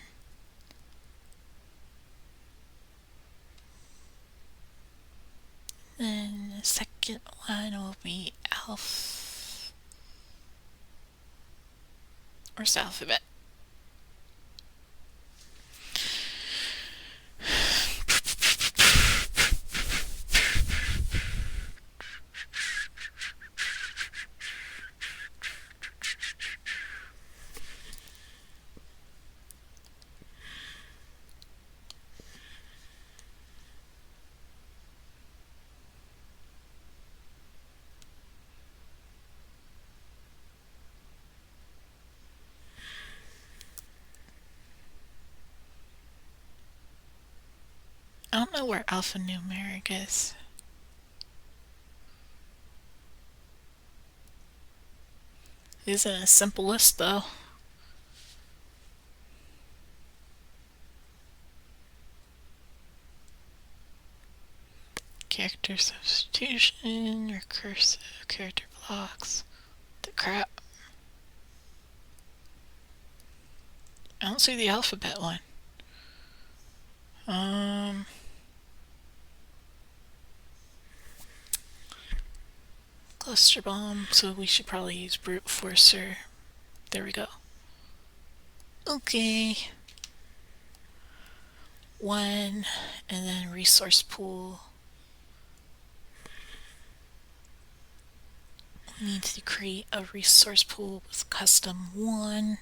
Then the second one will be alpha. Where's the alphabet? I don't know where alphanumeric is. It isn't a simple list though. Character substitution, recursive character blocks. The crap. I don't see the alphabet one. Cluster bomb, so we should probably use brute forcer. There we go. Okay. 1, and then resource pool. We need to create a resource pool with custom 1.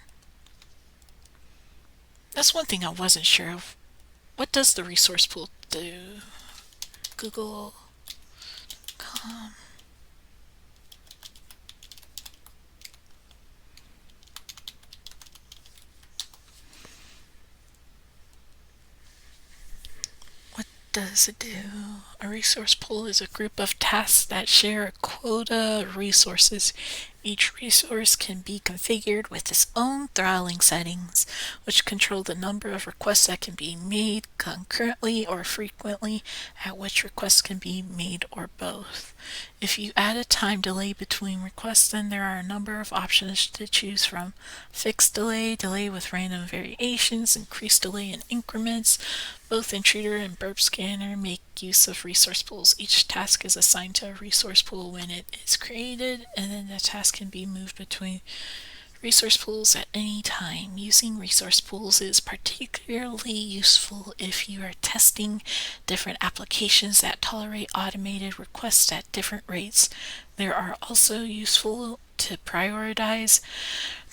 That's one thing I wasn't sure of. What does the resource pool do? Google.com. What does it do? A resource pool is a group of tasks that share a quota of resources. Each resource can be configured with its own throttling settings, which control the number of requests that can be made concurrently or frequently, at which requests can be made, or both. If you add a time delay between requests, then there are a number of options to choose from. Fixed delay, delay with random variations, increased delay in increments. Both Intruder and Burp Scanner make use of resource pools. Each task is assigned to a resource pool when it is created, and then the task can be moved between resource pools at any time. Using resource pools is particularly useful if you are testing different applications that tolerate automated requests at different rates. They are also useful to prioritize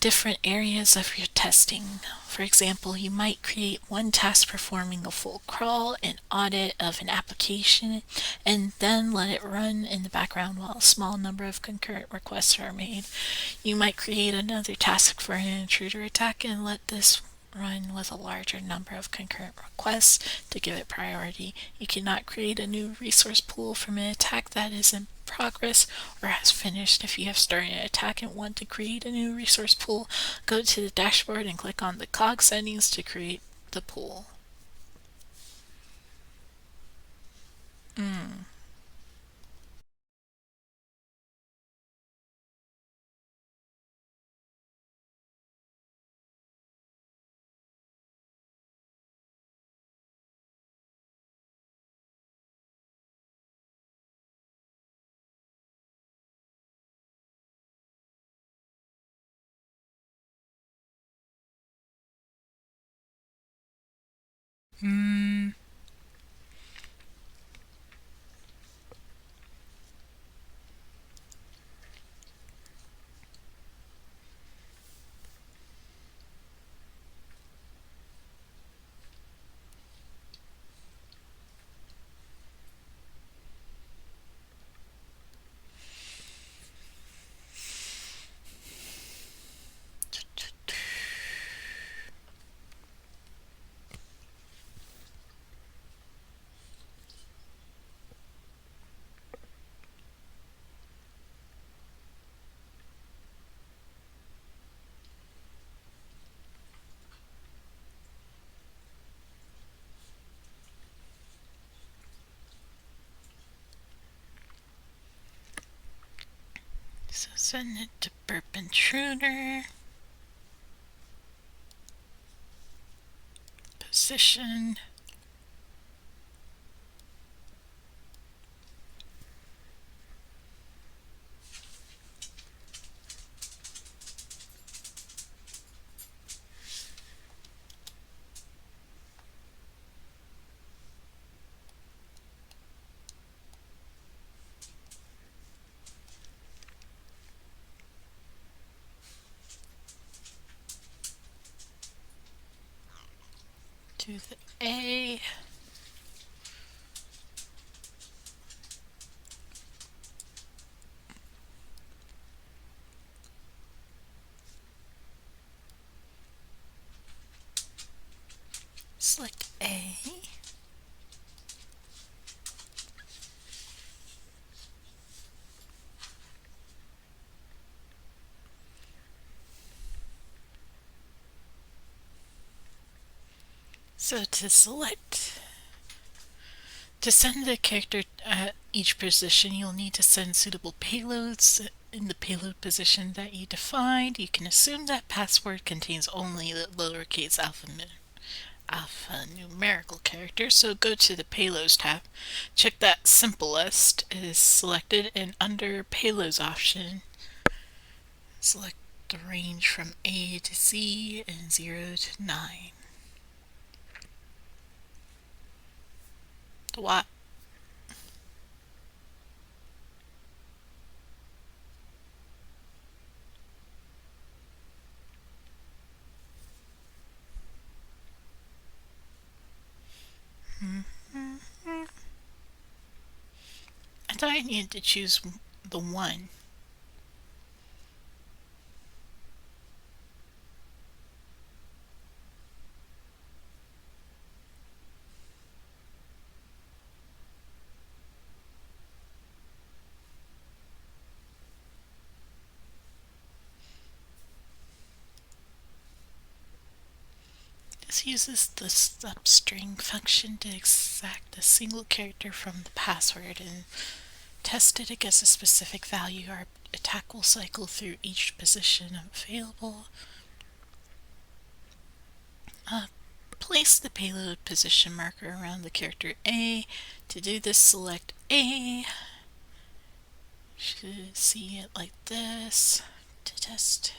different areas of your testing. For example, you might create one task performing a full crawl and audit of an application and then let it run in the background while a small number of concurrent requests are made. You might create another task for an intruder attack and let this run with a larger number of concurrent requests to give it priority. You cannot create a new resource pool from an attack that is in progress or has finished. If you have started an attack and want to create a new resource pool, go to the dashboard and click on the cog settings to create the pool. Hmm. So send it to Burp Intruder. Position. To the A. Select A. So to send the character at each position, you'll need to send suitable payloads in the payload position that you defined. You can assume that password contains only the lowercase alphanumerical character, so go to the Payloads tab. Check that Simple List is selected, and under Payloads option, select the range from A to Z and 0 to 9. What? I thought I needed to choose the 1. This uses the substring function to extract a single character from the password and test it against a specific value. Our attack will cycle through each position available. Place the payload position marker around the character A. To do this, select A. Should see it like this to test.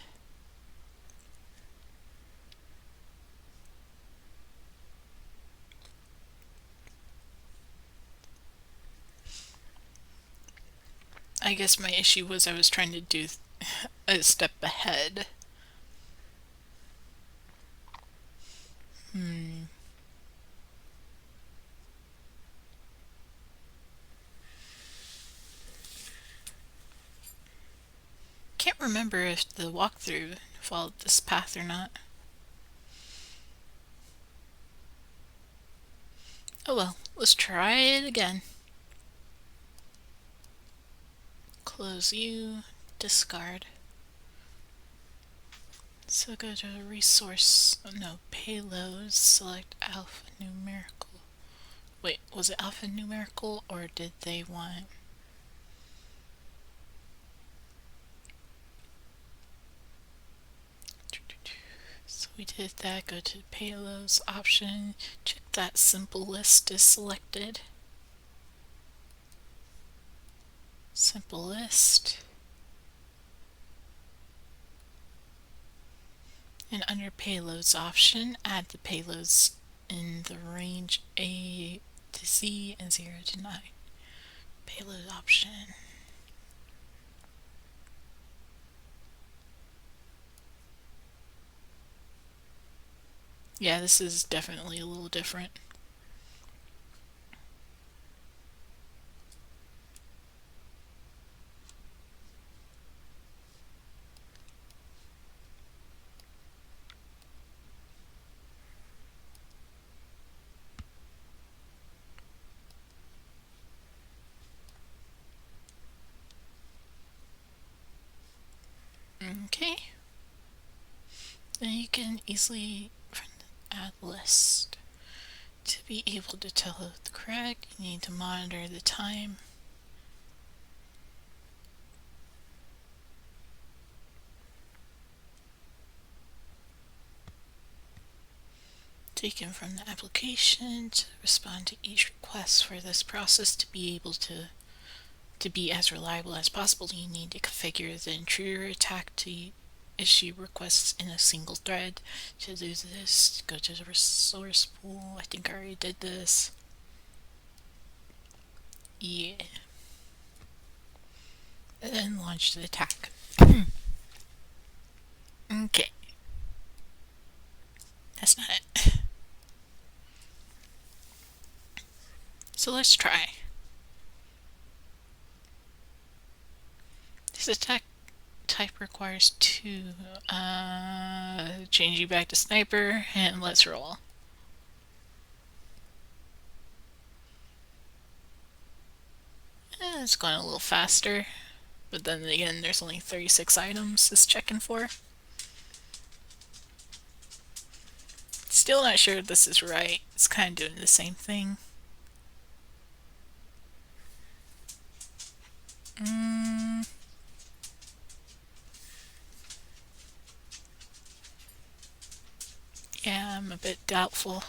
I guess my issue was I was trying to do a step ahead. Can't remember if the walkthrough followed this path or not. Oh well, let's try it again. Close U, discard. So go to payloads, select alphanumerical. Wait, was it alphanumerical or did they want... So we did that, go to payloads option, check that simple list is selected. Simple list. And under payloads option, add the payloads in the range A to Z and 0 to 9. Payload option. Yeah, this is definitely a little different. Okay. And you can easily add list. To be able to tell if it's correct, you need to monitor the time. Taken from the application to respond to each request. For this process to be able to be as reliable as possible, you need to configure the intruder attack to issue requests in a single thread. To do this, go to the resource pool. I think I already did this. Yeah. And then launch the attack. Okay. That's not it. So let's try. This attack type requires two. Change you back to sniper, and let's roll. It's going a little faster, but then again, there's only 36 items it's checking for. Still not sure if this is right. It's kind of doing the same thing. Yeah, I'm a bit doubtful.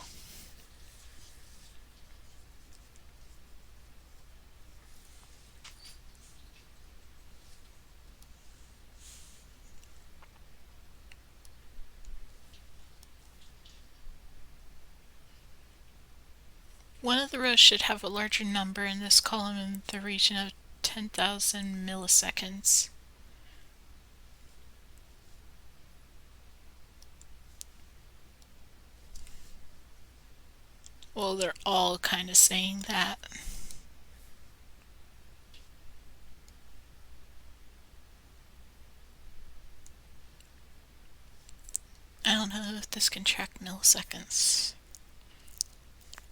One of the rows should have a larger number in this column in the region of 10,000 milliseconds. Well, they're all kind of saying that. I don't know if this can track milliseconds.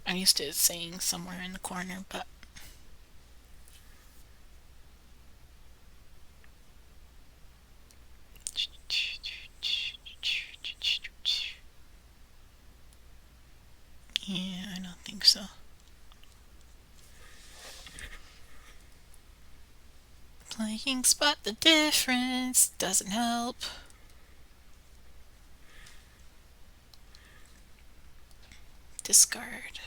I'm used to it saying somewhere in the corner, but yeah, I don't think so. Playing spot the difference doesn't help. Discard.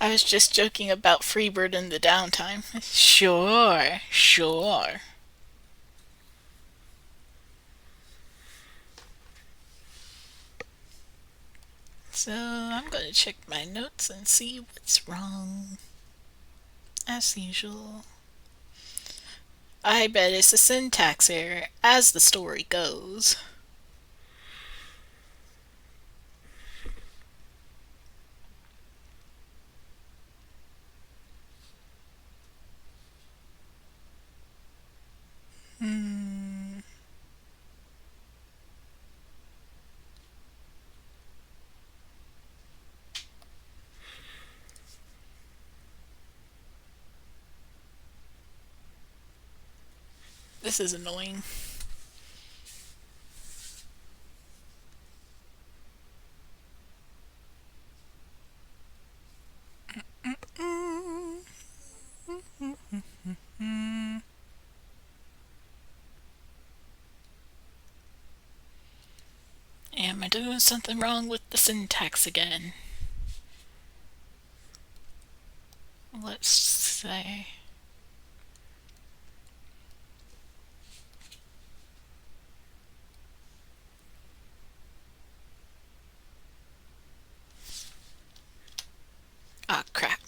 I was just joking about Freebird in the downtime. Sure, sure. So I'm going to check my notes and see what's wrong. As usual. I bet it's a syntax error, as the story goes. This is annoying. Am I doing something wrong with the syntax again? Let's say ah, crap.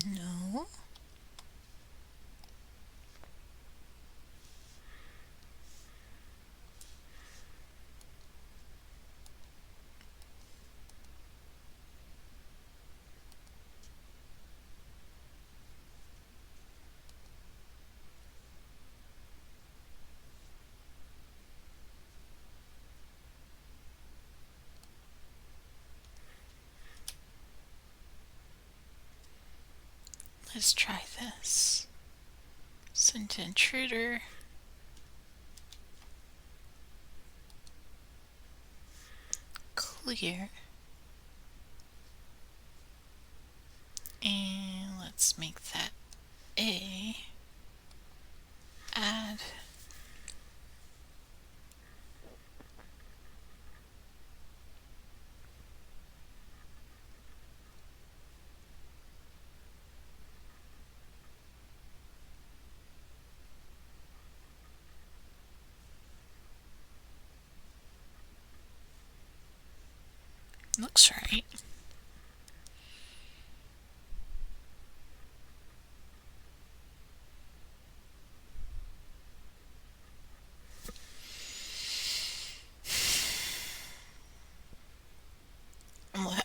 No. Let's try this. Send to intruder. Clear. And let's make that A. Add. Looks right.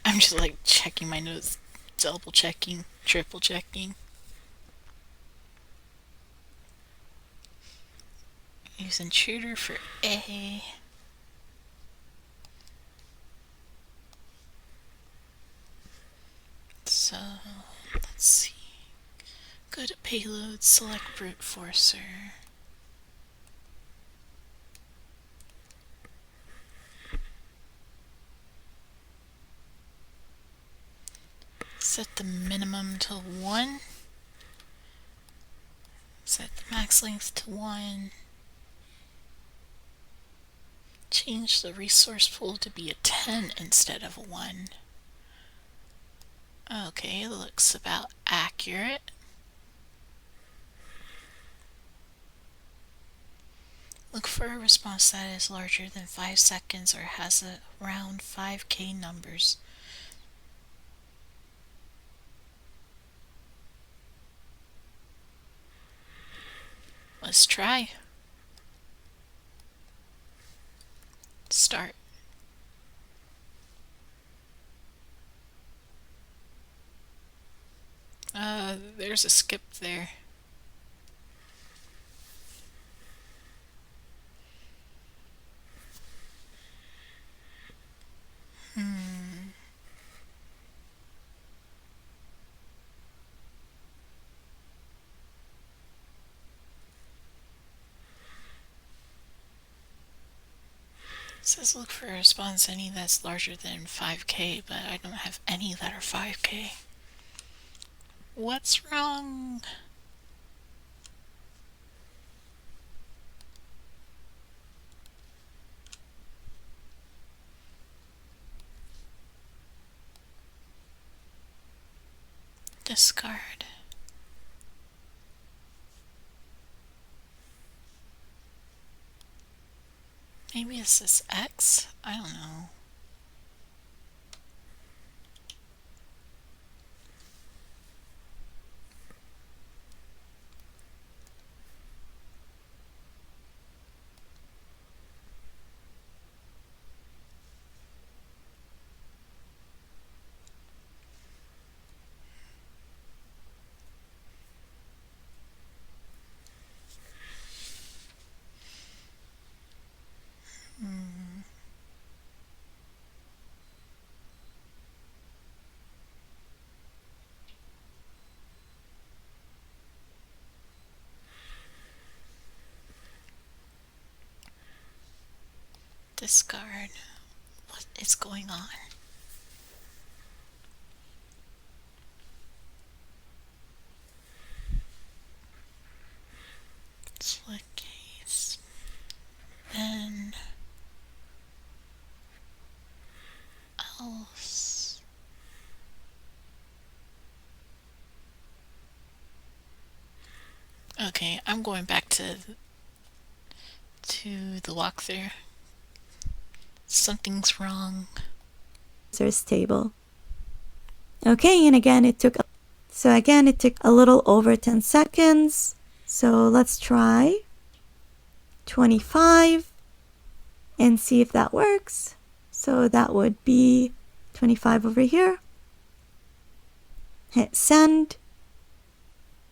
I'm just like checking my notes, double checking, triple checking. Use intruder for A. So let's see. Go to payload, select brute forcer. Set the minimum to 1. Set the max length to 1. Change the resource pool to be a 10 instead of a 1. Okay, looks about accurate. Look for a response that is larger than 5 seconds or has around 5k numbers. Let's try. Start. There's a skip there. It says look for a response any that's larger than 5k, but I don't have any that are 5k. What's wrong? Discard. Maybe it's this X? I don't know. Discard. What is going on? I'm going back to the walkthrough. Something's wrong. Users table. Okay, and again it took a little over 10 seconds. So let's try 25 and see if that works. So that would be 25 over here. Hit send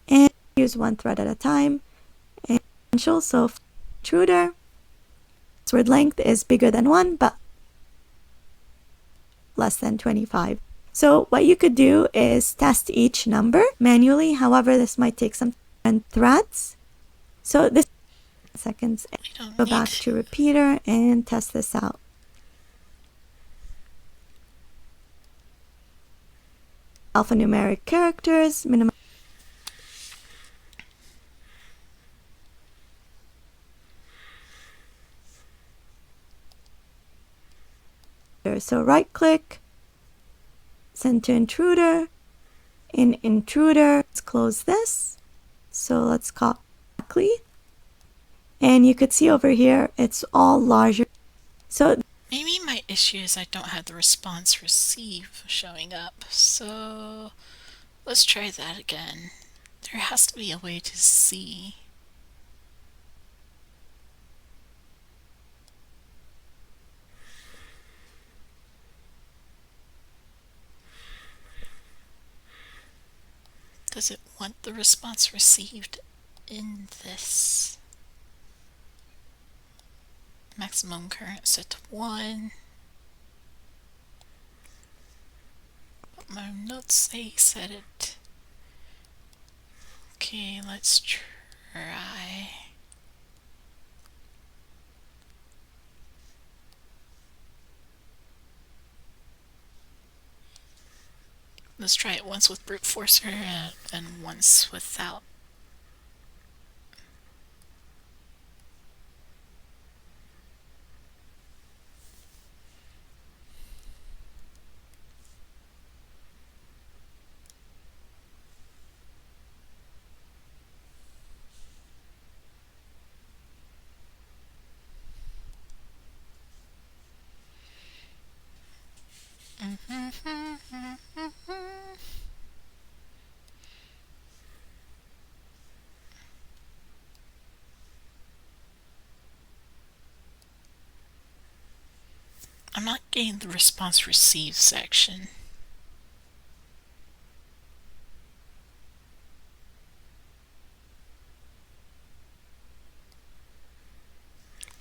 and use one thread at a time. And so intruder password length is bigger than 1 but less than 25. So what you could do is test each number manually. However, this might take some threads. So this seconds. Go back to repeater and test this out. Alphanumeric characters, minimum. So right click, send to intruder. In intruder, let's close this. So let's copy. And you could see over here, it's all larger. So maybe my issue is I don't have the response receive showing up. So let's try that again. There has to be a way to see. Does it want the response received in this? Maximum current set to 1. But my notes say set it. Okay, let's try. Let's try it once with brute forcer and once without. I'm not getting the response received section.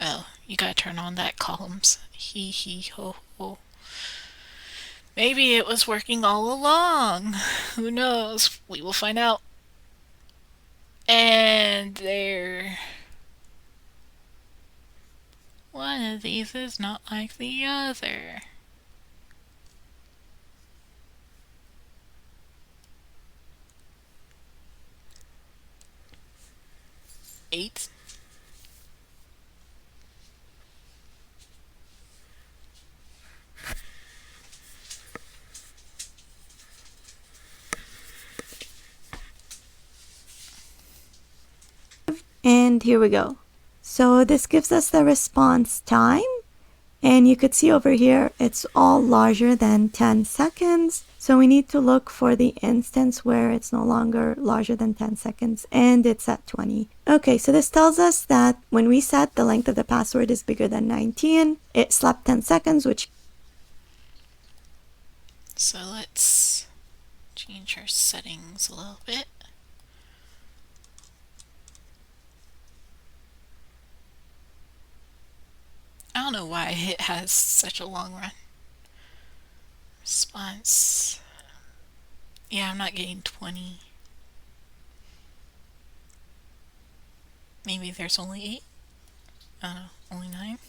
Oh, you gotta turn on that columns. Hee hee ho ho. Maybe it was working all along. Who knows? We will find out. And there. One of these is not like the other. Eight. and here we go. So this gives us the response time. And you could see over here, it's all larger than 10 seconds. So we need to look for the instance where it's no longer larger than 10 seconds and it's at 20. Okay, so this tells us that when we set the length of the password is bigger than 19, it slept 10 seconds, which... So let's change our settings a little bit. I don't know why it has such a long run. Response. Yeah, I'm not getting 20. Maybe there's only 8. I don't know, only 9.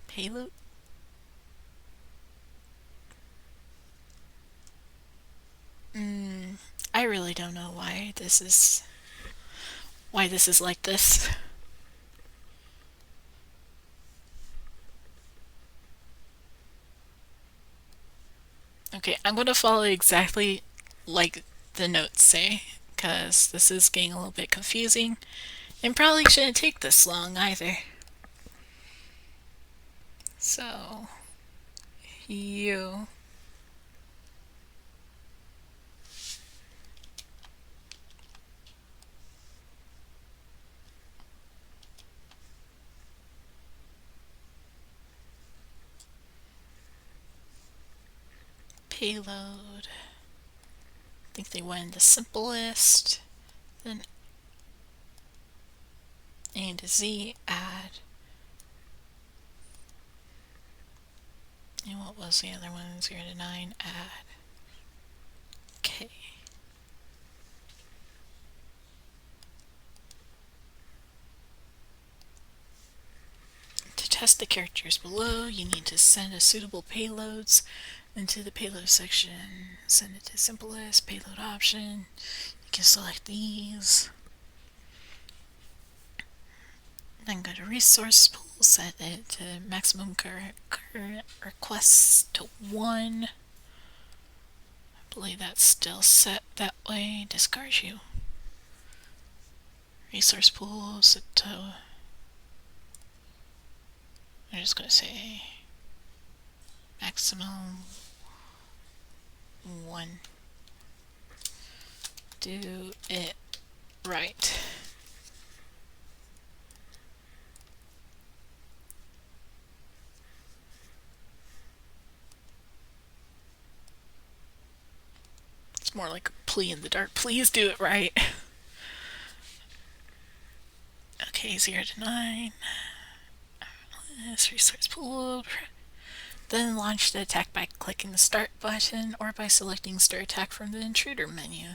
Payload. I really don't know why this is like this. Okay, I'm going to follow exactly like the notes say, because this is getting a little bit confusing and probably shouldn't take this long either. So, you payload. I think they went the simplest. Then A to Z add. And what was the other one? 0 to 9 add. Okay. To test the characters below, you need to send a suitable payloads into the payload section. Send it to simplest payload option. You can select these. Then go to resource pool, set it to maximum current requests to 1. I believe that's still set that way. Discard you. Resource pool set to, I'm just going to say maximum 1. Do it right. It's more like a plea in the dark. Please do it right. Okay, 0 to 9. This resource pool. Then launch the attack by clicking the Start button or by selecting Start Attack from the Intruder menu.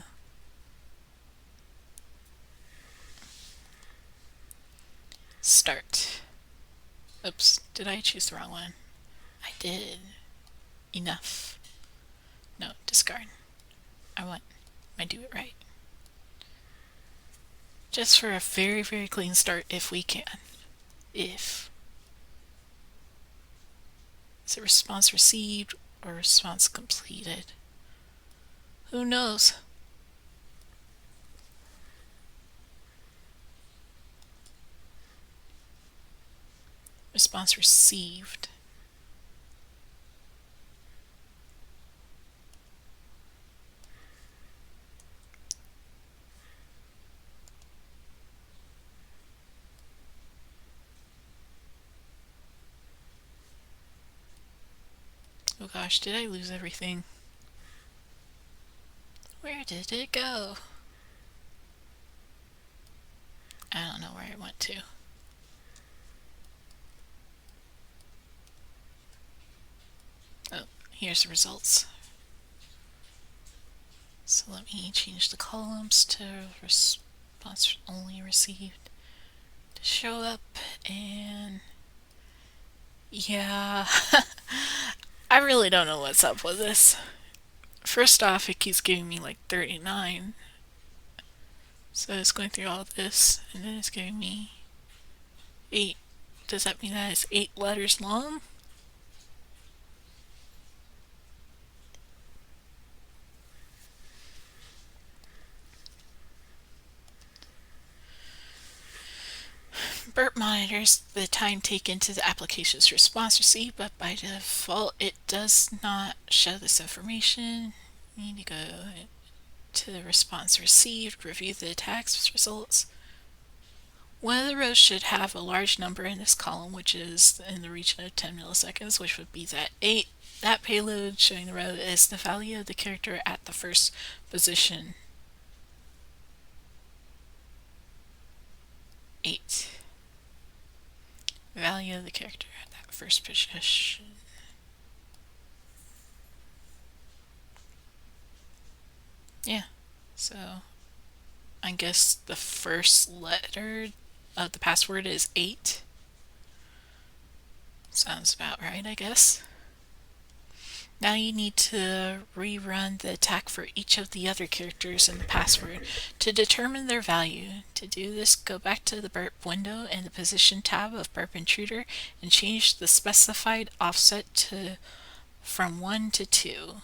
Start. Oops, did I choose the wrong one? I did. Enough. No, discard. I want my do it right. Just for a very, very clean start if we can. If. Is it response received or response completed? Who knows? Response received. Oh gosh, did I lose everything? Where did it go? I don't know where it went to. Oh, here's the results. So let me change the columns to response only received to show up, and yeah, I really don't know what's up with this. First off, it keeps giving me like 39. So it's going through all this, and then it's giving me 8. Does that mean that it's 8 letters long? Burp monitors the time taken to the application's response received, but by default it does not show this information. You need to go to the response received, review the attack's results. One of the rows should have a large number in this column, which is in the region of 10 milliseconds, which would be that 8. That payload showing the row is the value of the character at the first position. 8. Value of the character at that first position. Yeah, so I guess the first letter of the password is 8. Sounds about right, I guess. Now you need to rerun the attack for each of the other characters in the password to determine their value. To do this, go back to the Burp window and the Position tab of Burp Intruder and change the specified offset from 1 to 2.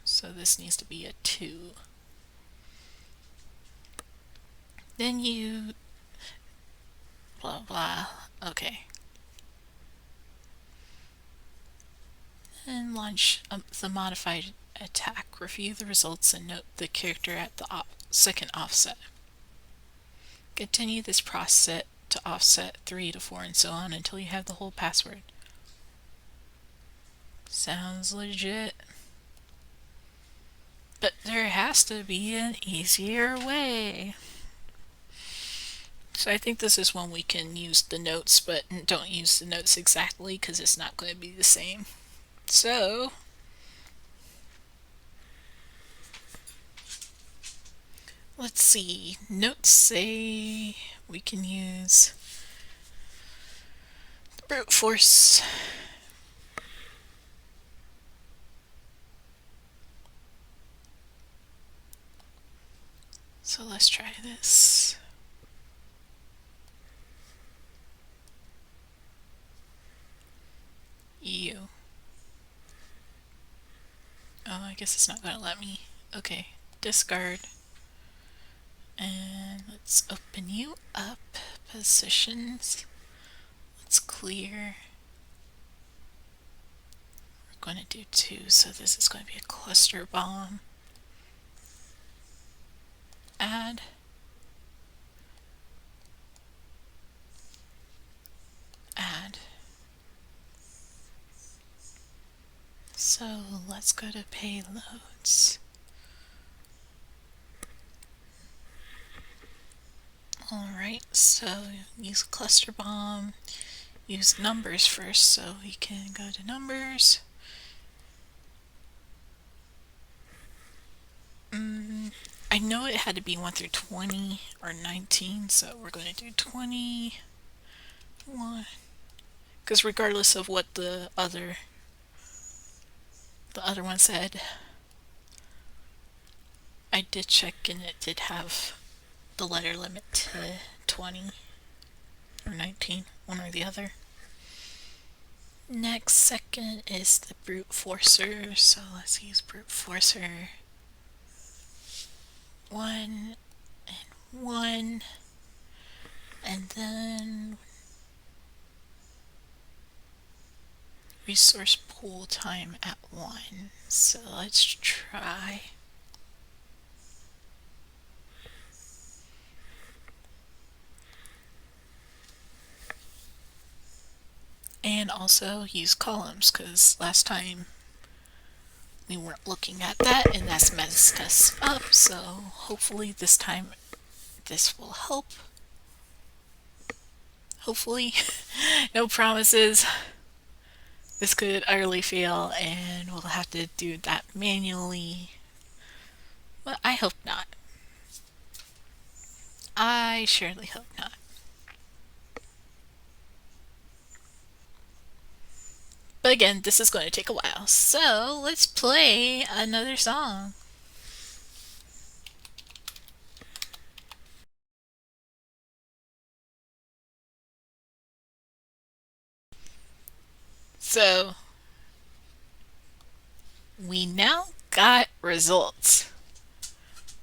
So this needs to be a 2. Then you blah blah. Okay. And launch the modified attack. Review the results and note the character at the second offset. Continue this process to offset 3 to 4 and so on until you have the whole password. Sounds legit. But there has to be an easier way. So I think this is one we can use the notes, but don't use the notes exactly because it's not going to be the same. So let's see. Notes say we can use brute force. So let's try this. You. Oh, I guess it's not going to let me. Okay, discard. And let's open you up. Positions. Let's clear. We're going to do 2, so this is going to be a cluster bomb. Add. Add. So let's go to payloads. Alright, so use cluster bomb. Use numbers first, so we can go to numbers. I know it had to be 1 through 20 or 19, so we're going to do 21. Because regardless of what the other one said, I did check and it did have the letter limit to 20 or 19, one or the other. Next, second is the brute forcer, so let's use brute forcer. 1 and 1, and then resource pool time at 1. So let's try. And also use columns, because last time we weren't looking at that and that's messed us up, so hopefully this time this will help. Hopefully. No promises. This could utterly fail and we'll have to do that manually. But I hope not. I surely hope not. But again, this is going to take a while, so let's play another song. So, we now got results.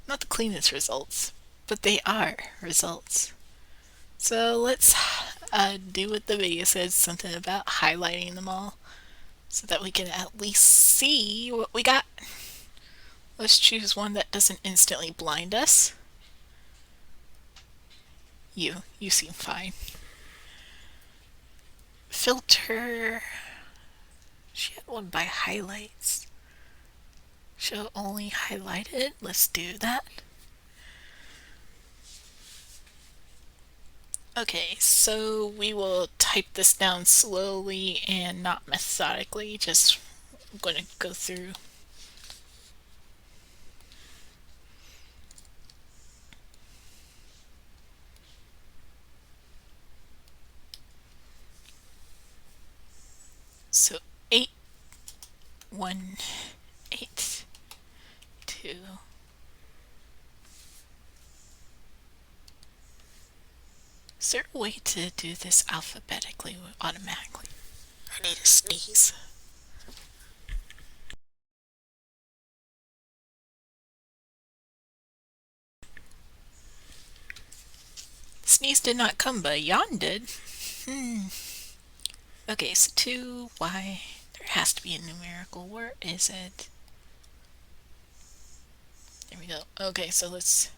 Not the cleanest results, but they are results. So let's do what the video says, something about highlighting them all, so that we can at least see what we got. Let's choose one that doesn't instantly blind us. You seem fine. Filter. She had one by highlights. Show only highlighted. Let's do that. Okay, so we will type this down slowly and not methodically. Just I'm going to go through. So 8, 1, 8, 2. Is there a way to do this alphabetically automatically? I need to sneeze. sneeze did not come, but yawn did. Okay, so 2y. There has to be a numerical. Where is it? There we go. Okay, so let's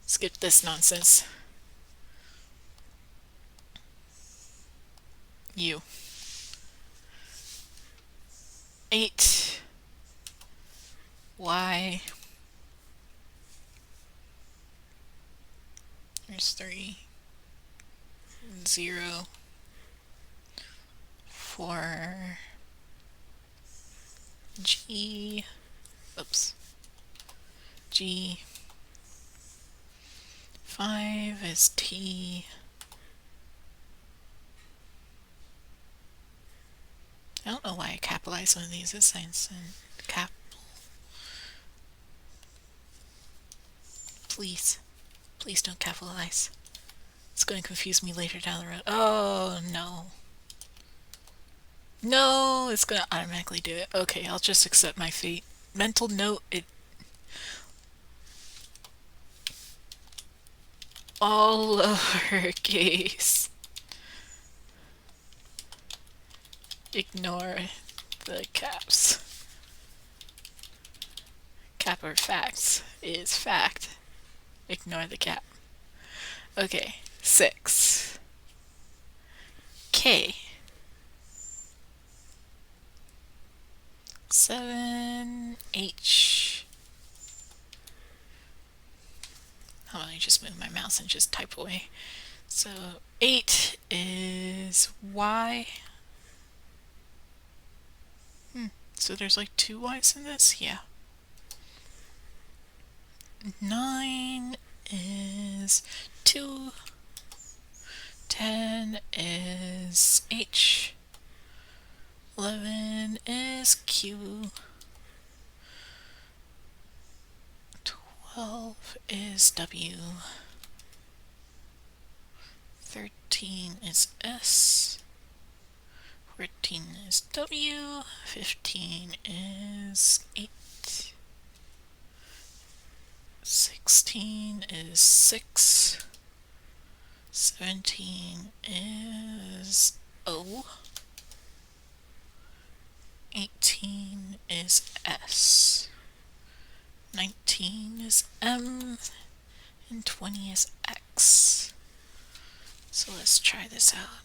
skip this nonsense. U. 8 y. There's 3 0 4 g. Oops. G. 5 is T. I don't know why I capitalized some of these. It signs in cap. Please. Please don't capitalize. It's going to confuse me later down the road. Oh, no. No, it's going to automatically do it. Okay, I'll just accept my fate. Mental note, it... all lowercase. Ignore the caps. Cap or facts is fact. Ignore the cap. Okay, 6. K. 7. H. How about I just move my mouse and just type away? So 8 is Y. So there's like 2 Y's in this? Yeah. 9 is 2. 10 is H. 11 is Q. 12 is W. 13 is S. 14 is W. 15 is 8. 16 is 6. 17 is O. 18 is S. 19 is M. And 20 is X. So let's try this out.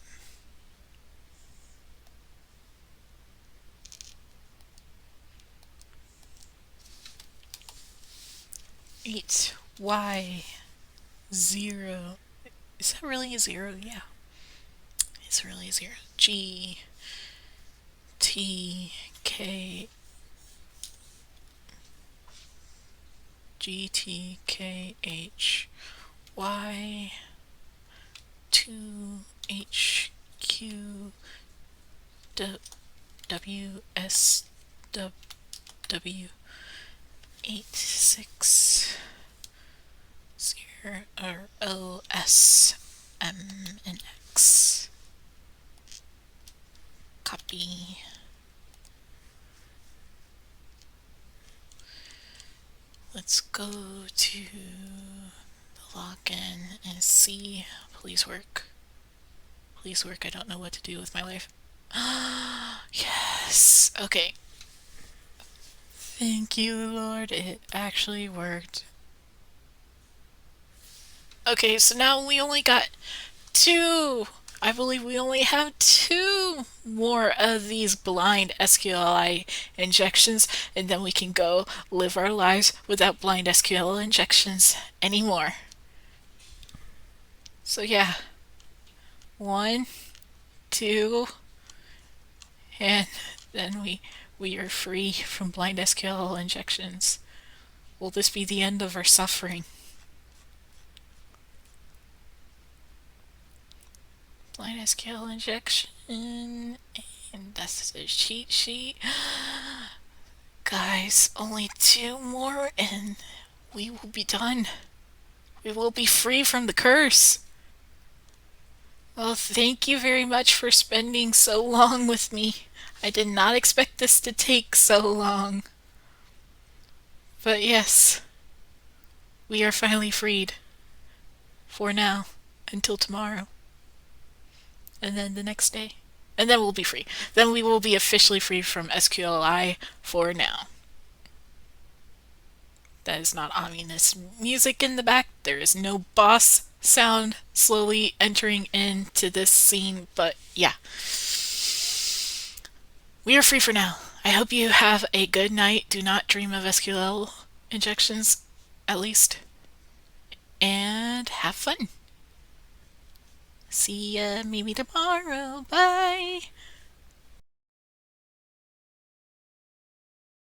Eight Y 0. Is that really a 0? Yeah. It's really a 0. G T K G T K H Y 2 H Q W S W 8 6 0 or O S M and X. Copy. Let's go to the login and see. Please work. Please work. I don't know what to do with my life. Yes. Okay. Thank you, Lord. It actually worked. Okay, so now we only got 2. I believe we only have 2 more of these blind SQLI injections, and then we can go live our lives without blind SQL injections anymore. So yeah, 1, 2, and then we are free from blind SQL injections. Will this be the end of our suffering? Blind SQL injection, and that's the cheat sheet. Guys, only 2 more and we will be done. We will be free from the curse. Well, thank you very much for spending so long with me. I did not expect this to take so long. But yes, we are finally freed. For now, until tomorrow. And then the next day. And then we'll be free. Then we will be officially free from SQLI for now. That is not ominous music in the back. There is no boss sound slowly entering into this scene, but yeah. We are free for now. I hope you have a good night. Do not dream of SQL injections, at least. And have fun. See ya maybe tomorrow. Bye.